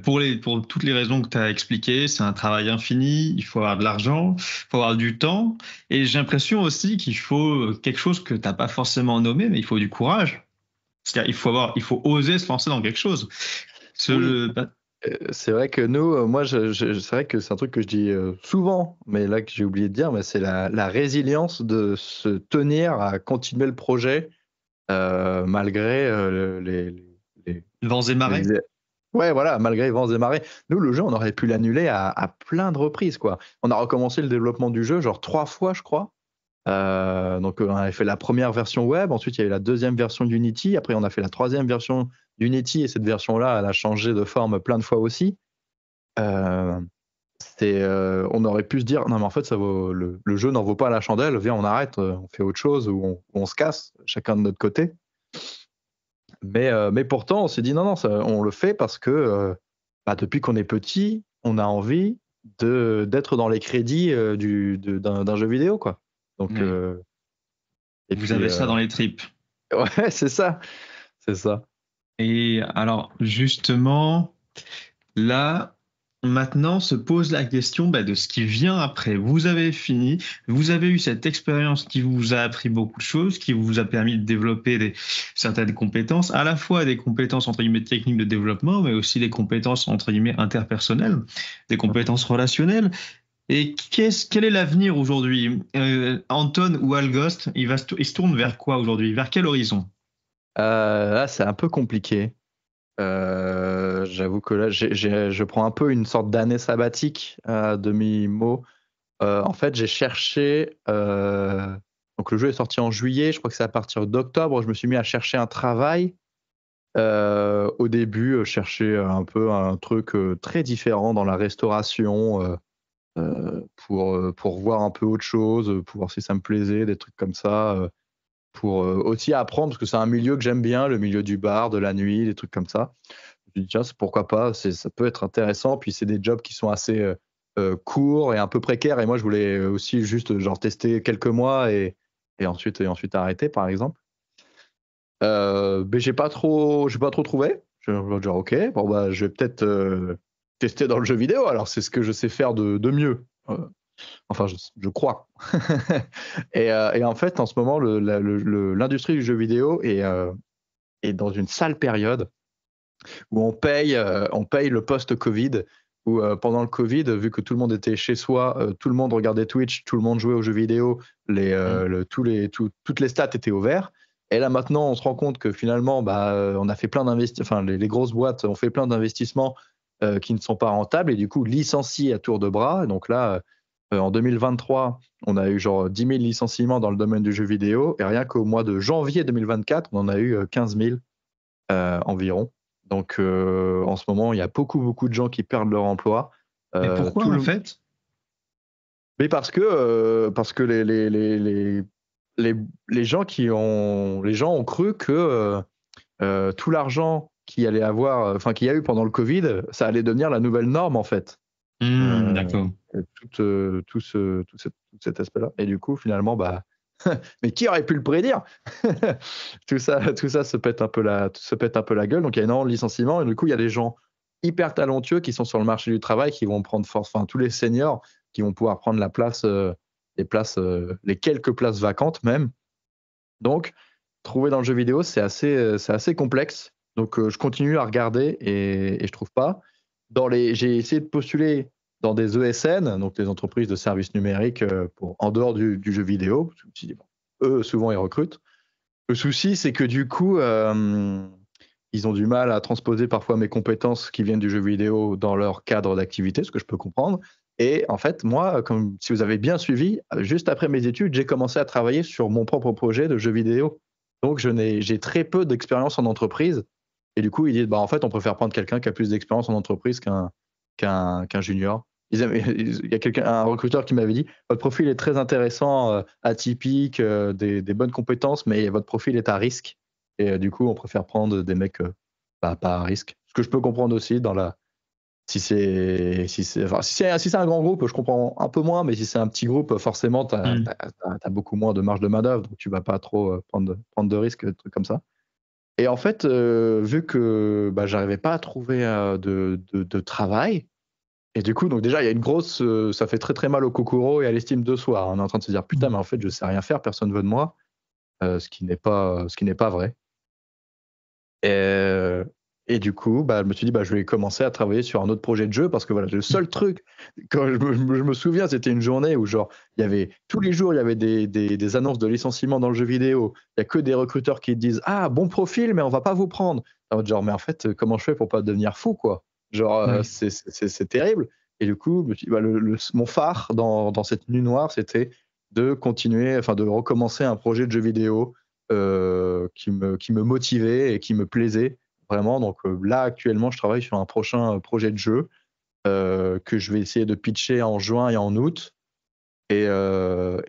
Pour toutes les raisons que tu as expliquées, c'est un travail infini, il faut avoir de l'argent, il faut avoir du temps, et j'ai l'impression aussi qu'il faut quelque chose que tu n'as pas forcément nommé, mais il faut du courage. C'est-à-dire il faut oser se lancer dans quelque chose. Oui. C'est vrai que nous, moi, c'est vrai que c'est un truc que je dis souvent, mais là que j'ai oublié de dire, mais c'est la résilience de se tenir à continuer le projet malgré les, Vents et marées. les- Ouais, voilà, malgré vents et marées. Nous, le jeu, on aurait pu l'annuler à plein de reprises, quoi. On a recommencé le développement du jeu, genre 3 fois, je crois. Donc, on avait fait la première version web, ensuite il y a eu la deuxième version d'Unity, après on a fait la troisième version d'Unity, et cette version-là, elle a changé de forme plein de fois aussi. Euh, on aurait pu se dire, non mais en fait, le jeu n'en vaut pas la chandelle, viens, on arrête, on fait autre chose, ou on se casse, chacun de notre côté. Mais pourtant, on s'est dit, non, non, on le fait parce que depuis qu'on est petit, on a envie d'être dans les crédits d'un jeu vidéo, quoi. Donc, Oui. et Vous puis, avez ça dans les tripes. ouais, c'est ça. C'est ça. Et alors, justement, là, maintenant se pose la question de ce qui vient après. Vous avez fini, vous avez eu cette expérience qui vous a appris beaucoup de choses, qui vous a permis de développer certaines compétences, à la fois des compétences entre guillemets techniques de développement, mais aussi des compétences entre guillemets interpersonnelles, des compétences relationnelles. Et quel est l'avenir aujourd'hui? Anton ou Algost, il se tourne vers quoi aujourd'hui? Vers quel horizon? Là, c'est un peu compliqué. J'avoue que là, je prends un peu une sorte d'année sabbatique à demi-mot. En fait, j'ai cherché. Donc, le jeu est sorti en juillet. Je crois que c'est à partir d'octobre. Je me suis mis à chercher un travail. Au début, chercher un peu un truc très différent dans la restauration pour voir un peu autre chose, pour voir si ça me plaisait, des trucs comme ça. Pour aussi apprendre, parce que c'est un milieu que j'aime bien, le milieu du bar, de la nuit, des trucs comme ça. Je me dis, tiens, pourquoi pas, ça peut être intéressant. Puis c'est des jobs qui sont assez courts et un peu précaires. Et moi, je voulais aussi juste genre tester quelques mois et ensuite arrêter, par exemple. Mais j'ai pas trop trouvé. Je vais dire, ok, bon, bah, je vais peut-être tester dans le jeu vidéo. Alors, c'est ce que je sais faire de mieux. Enfin, je crois. Et en fait, en ce moment, l'industrie du jeu vidéo est dans une sale période où on paye le post-Covid, où pendant le Covid, vu que tout le monde était chez soi, tout le monde regardait Twitch, tout le monde jouait aux jeux vidéo, toutes les stats étaient au vert. Et là maintenant, on se rend compte que finalement, on a fait plein d'investissements, enfin les grosses boîtes ont fait plein d'investissements qui ne sont pas rentables et du coup licencient à tour de bras. Et donc là, en 2023, on a eu genre 10 000 licenciements dans le domaine du jeu vidéo et rien qu'au mois de janvier 2024, on en a eu 15 000 environ. Donc en ce moment, il y a beaucoup de gens qui perdent leur emploi. Mais pourquoi en fait? Mais parce que les gens ont cru que tout l'argent qu'il y a eu pendant le Covid, ça allait devenir la nouvelle norme en fait. D'accord. Tout cet aspect-là. Et du coup, finalement, mais qui aurait pu le prédire? tout ça se pète un peu la gueule. Donc il y a énormément de licenciements et du coup il y a des gens hyper talentueux qui sont sur le marché du travail qui vont prendre force, enfin tous les seniors qui vont pouvoir prendre la place, les quelques places vacantes même. Donc trouver dans le jeu vidéo c'est assez complexe. Donc je continue à regarder et je trouve pas. J'ai essayé de postuler dans des ESN, donc des entreprises de services numériques en dehors du jeu vidéo. Eux, souvent, ils recrutent. Le souci, c'est que du coup, ils ont du mal à transposer parfois mes compétences qui viennent du jeu vidéo dans leur cadre d'activité, ce que je peux comprendre. Et en fait, moi, comme si vous avez bien suivi, juste après mes études, j'ai commencé à travailler sur mon propre projet de jeu vidéo. Donc, j'ai très peu d'expérience en entreprise. Et du coup, ils disent, en fait, on préfère prendre quelqu'un qui a plus d'expérience en entreprise qu'un junior. Il y a un recruteur qui m'avait dit, votre profil est très intéressant, atypique, des bonnes compétences, mais votre profil est à risque. Et du coup, on préfère prendre des mecs pas à risque. Ce que je peux comprendre aussi si c'est un grand groupe, je comprends un peu moins, mais si c'est un petit groupe, forcément, tu as beaucoup moins de marge de manœuvre, donc tu vas pas trop prendre de risques, des trucs comme ça. Et en fait, vu que j'arrivais pas à trouver de travail, et du coup, donc déjà, il y a une grosse, ça fait très très mal au Kokoro et à l'estime de soi. On est en train de se dire, putain, mais en fait, je sais rien faire, personne veut de moi, ce qui n'est pas vrai. Et du coup, bah, je me suis dit, bah, je vais commencer à travailler sur un autre projet de jeu parce que voilà, le seul truc, quand je me souviens, c'était une journée où genre, il y avait tous les jours, il y avait des annonces de licenciement dans le jeu vidéo. Il y a que des recruteurs qui te disent, ah, bon profil, mais on va pas vous prendre. Genre, mais en fait, comment je fais pour pas devenir fou, quoi? Genre, Ouais. c'est terrible. Et du coup, je me suis dit, bah, mon phare dans cette nuit noire, c'était de continuer, enfin, de recommencer un projet de jeu vidéo qui me motivait et qui me plaisait. Vraiment, donc là actuellement, je travaille sur un prochain projet de jeu que je vais essayer de pitcher en juin et en août. Et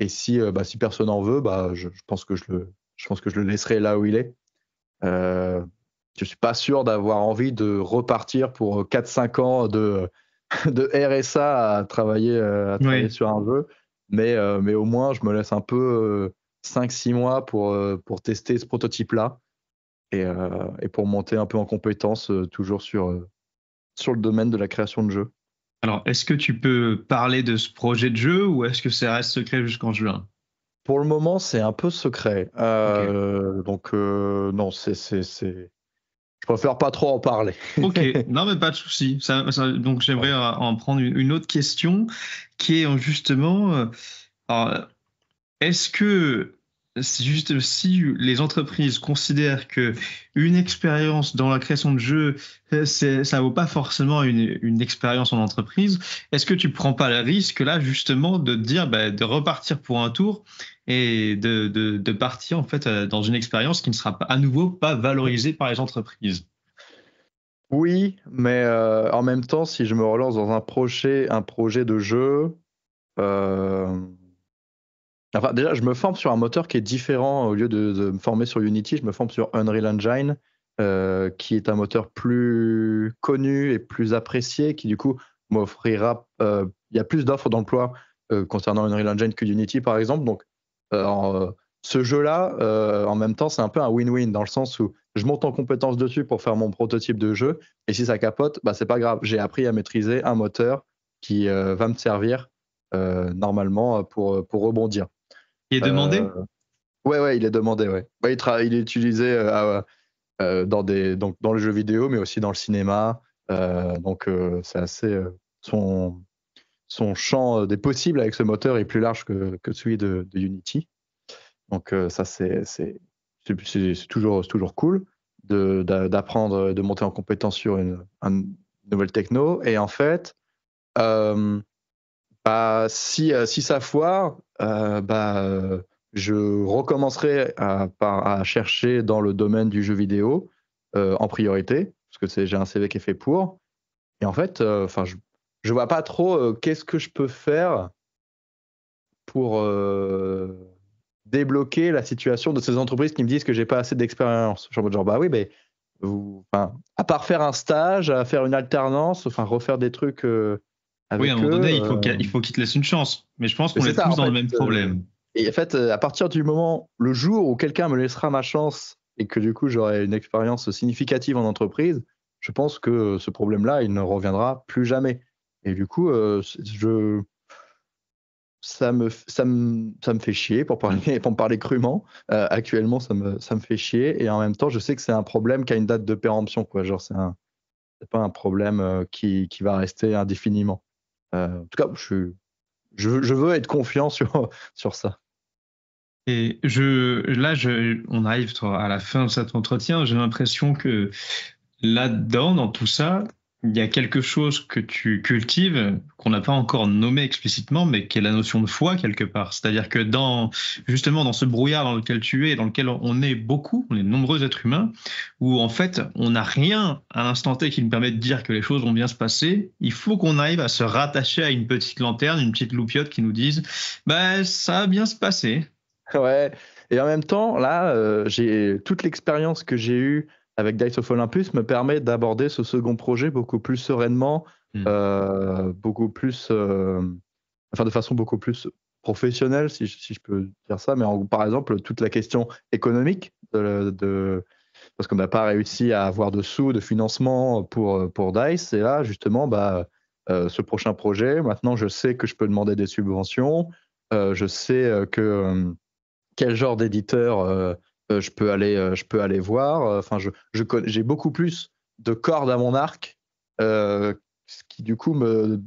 si, si personne n'en veut, bah, je pense que je pense que je le laisserai là où il est. Je suis pas sûr d'avoir envie de repartir pour 4-5 ans de RSA à travailler Oui. sur un jeu, mais au moins je me laisse un peu 5-6 mois pour tester ce prototype-là et pour monter un peu en compétence toujours sur le domaine de la création de jeux. Alors, est-ce que tu peux parler de ce projet de jeu ou est-ce que ça reste secret jusqu'en juin? Pour le moment, c'est un peu secret. Ok. Donc, non, je préfère pas trop en parler. Ok, non mais pas de souci. Donc j'aimerais en prendre une autre question qui est justement, alors, est-ce que c'est juste si les entreprises considèrent que une expérience dans la création de jeux, ça vaut pas forcément une expérience en entreprise, est-ce que tu prends pas le risque là justement de te dire de repartir pour un tour et de partir en fait dans une expérience qui ne sera pas, à nouveau pas valorisée par les entreprises? Oui, mais en même temps, si je me relance dans un projet de jeu, enfin, déjà, je me forme sur un moteur qui est différent. Au lieu de me former sur Unity, je me forme sur Unreal Engine, qui est un moteur plus connu et plus apprécié, qui du coup m'offrira. Il y a plus d'offres d'emploi concernant Unreal Engine que Unity, par exemple. Donc, ce jeu-là, en même temps, c'est un peu un win-win dans le sens où je monte en compétence dessus pour faire mon prototype de jeu. Et si ça capote, bah, c'est pas grave. J'ai appris à maîtriser un moteur qui va me servir normalement pour rebondir. Qui est Euh, demandé? ouais, il est demandé, ouais. Bah, il est utilisé donc dans le jeu vidéo, mais aussi dans le cinéma. Donc, c'est assez. Son champ des possibles avec ce moteur est plus large que celui de Unity. Donc, ça, c'est toujours cool d'apprendre, de monter en compétence sur une nouvelle techno. Et en fait, si ça foire, je recommencerai à chercher dans le domaine du jeu vidéo en priorité, parce que j'ai un CV qui est fait pour. Et en fait, je vois pas trop qu'est-ce que je peux faire pour débloquer la situation de ces entreprises qui me disent que j'ai pas assez d'expérience. Genre, bah oui, mais à part faire un stage, à faire une alternance, refaire des trucs Oui, à un avec moment donné, eux. il faut qu'ils te laissent une chance. Mais je pense Mais qu'on c'est est ça, tous en dans le fait. même problème. Et en fait, à partir du moment, le jour où quelqu'un me laissera ma chance et que du coup j'aurai une expérience significative en entreprise, je pense que ce problème-là, il ne reviendra plus jamais. Et du coup, ça me fait chier pour me parler crûment. Actuellement, ça me fait chier. Et en même temps, je sais que c'est un problème qui a une date de péremption, quoi. Genre, c'est pas un problème qui va rester indéfiniment. En tout cas, je veux être confiant sur ça. Et on arrive à la fin de cet entretien. J'ai l'impression que là-dedans, dans tout ça, il y a quelque chose que tu cultives, qu'on n'a pas encore nommé explicitement, mais qui est la notion de foi quelque part. C'est-à-dire que justement, dans ce brouillard dans lequel tu es, dans lequel on est beaucoup, on est de nombreux êtres humains, où en fait, on n'a rien à l'instant T qui nous permet de dire que les choses vont bien se passer. Il faut qu'on arrive à se rattacher à une petite lanterne, une petite loupiote qui nous dise, ça va bien se passer. Ouais, et en même temps, là, toute l'expérience que j'ai eue avec Dice of Olympus me permet d'aborder ce second projet beaucoup plus sereinement, beaucoup plus, de façon beaucoup plus professionnelle, si je peux dire ça. Mais par exemple, toute la question économique, parce qu'on n'a pas réussi à avoir de sous, de financement pour Dice, et là, justement, ce prochain projet, maintenant, je sais que je peux demander des subventions, je sais quel genre d'éditeur je peux aller voir. J'ai beaucoup plus de corde à mon arc, ce qui du coup me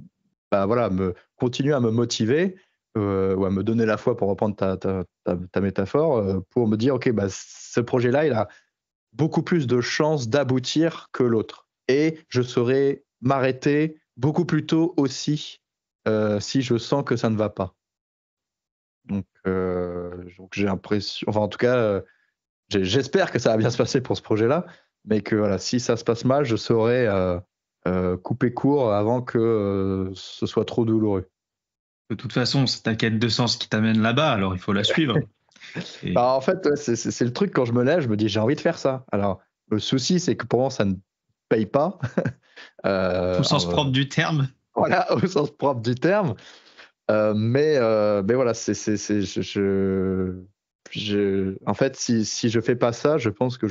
continue à me motiver ou à me donner la foi, pour reprendre ta métaphore, pour me dire, ok, ce projet-là, il a beaucoup plus de chances d'aboutir que l'autre. Et je saurais m'arrêter beaucoup plus tôt aussi si je sens que ça ne va pas. Donc j'ai l'impression, enfin en tout cas, j'espère que ça va bien se passer pour ce projet-là, mais que voilà, si ça se passe mal, je saurais couper court avant que ce soit trop douloureux. De toute façon, c'est ta quête de sens qui t'amène là-bas, alors il faut la suivre. Et En fait, ouais, c'est le truc, quand je me lève, je me dis j'ai envie de faire ça. Alors, le souci, c'est que pour moi, ça ne paye pas. au sens propre du terme. Voilà, au sens propre du terme. Mais voilà, en fait, si je fais pas ça, je pense que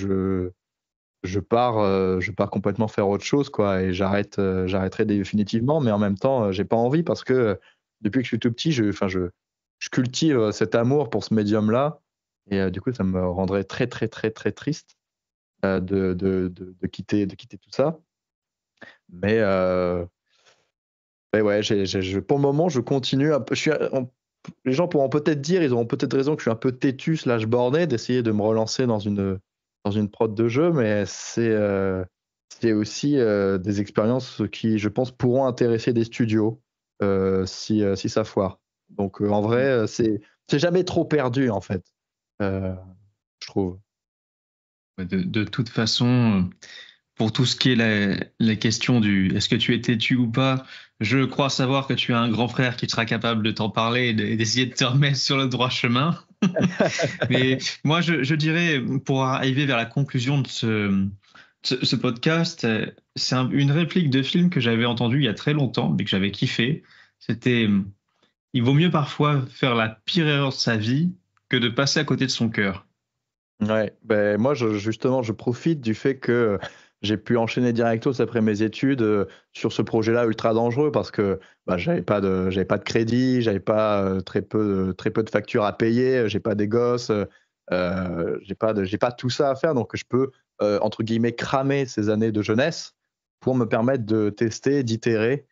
je pars complètement faire autre chose, quoi, et j'arrêterai définitivement. Mais en même temps, j'ai pas envie, parce que depuis que je suis tout petit, je cultive cet amour pour ce médium-là, et du coup, ça me rendrait très, très, très, très triste de quitter tout ça. Mais ouais, pour le moment, je continue un peu. Les gens pourront peut-être dire, ils auront peut-être raison, que je suis un peu têtu / borné d'essayer de me relancer dans une prod de jeu, mais c'est aussi des expériences qui, je pense, pourront intéresser des studios si ça foire. Donc en vrai, c'est jamais trop perdu, en fait, je trouve. De toute façon, pour tout ce qui est la question du est-ce que tu es têtu ou pas, je crois savoir que tu as un grand frère qui sera capable de t'en parler et d'essayer de te remettre sur le droit chemin. Mais moi, je dirais, pour arriver vers la conclusion de ce podcast, c'est une réplique de film que j'avais entendue il y a très longtemps, mais que j'avais kiffé. C'était il vaut mieux parfois faire la pire erreur de sa vie que de passer à côté de son cœur. Ouais, moi, justement, je profite du fait que j'ai pu enchaîner directos après mes études sur ce projet-là ultra dangereux, parce que j'avais pas de crédit, j'avais pas très peu de factures à payer, j'ai pas des gosses, j'ai pas tout ça à faire, donc je peux entre guillemets cramer ces années de jeunesse pour me permettre de tester, d'itérer,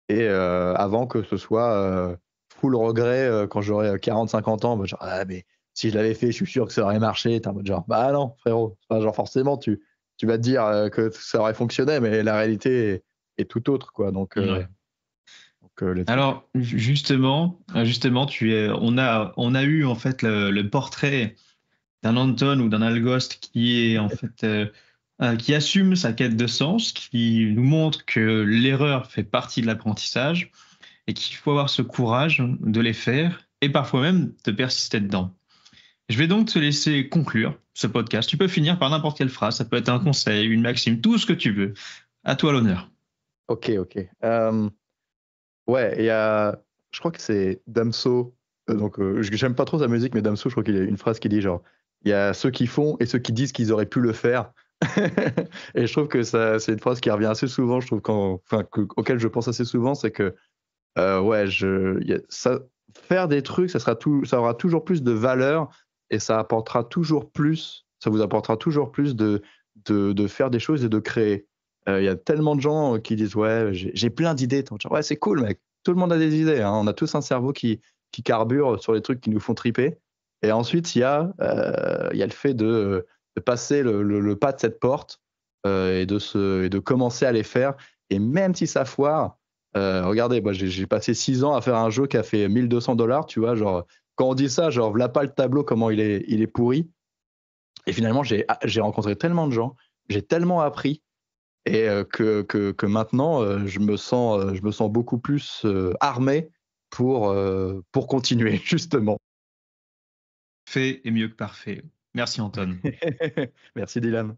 et avant que ce soit full regret quand j'aurai 40-50 ans, genre, mais si je l'avais fait, je suis sûr que ça aurait marché. T'es en mode genre, bah non, frérot. Enfin, genre, forcément, tu vas te dire que ça aurait fonctionné, mais la réalité est tout autre, quoi. Donc, Ouais. let's go. Alors justement, on a eu en fait le portrait d'un Anton ou d'un Algost qui est en fait qui assume sa quête de sens, qui nous montre que l'erreur fait partie de l'apprentissage et qu'il faut avoir ce courage de les faire et parfois même de persister dedans. Je vais donc te laisser conclure ce podcast. Tu peux finir par n'importe quelle phrase, ça peut être un conseil, une maxime, tout ce que tu veux. À toi l'honneur. Ok. Ouais, je crois que c'est Damso. Donc, j'aime pas trop sa musique, mais Damso, je crois qu'il y a une phrase qui dit genre, il y a ceux qui font et ceux qui disent qu'ils auraient pu le faire. Et je trouve que c'est une phrase qui revient assez souvent, je trouve, auquel je pense assez souvent, c'est que ouais, faire des trucs, ça aura toujours plus de valeur, et ça vous apportera toujours plus de faire des choses et de créer. Il y a tellement de gens qui disent ouais, j'ai plein d'idées. Ouais, c'est cool, mec. Tout le monde a des idées, hein. On a tous un cerveau qui carbure sur les trucs qui nous font triper. Et ensuite, il y a le fait de passer le pas de cette porte et de commencer à les faire. Et même si ça foire, regardez, moi j'ai passé 6 ans à faire un jeu qui a fait $1 200, tu vois, genre, quand on dit ça, genre, voilà pas le tableau, comment il est pourri. Et finalement, j'ai rencontré tellement de gens, j'ai tellement appris, et que maintenant, je me sens beaucoup plus armé pour continuer, justement. Fait est mieux que parfait. Merci Anton. Merci Dylan.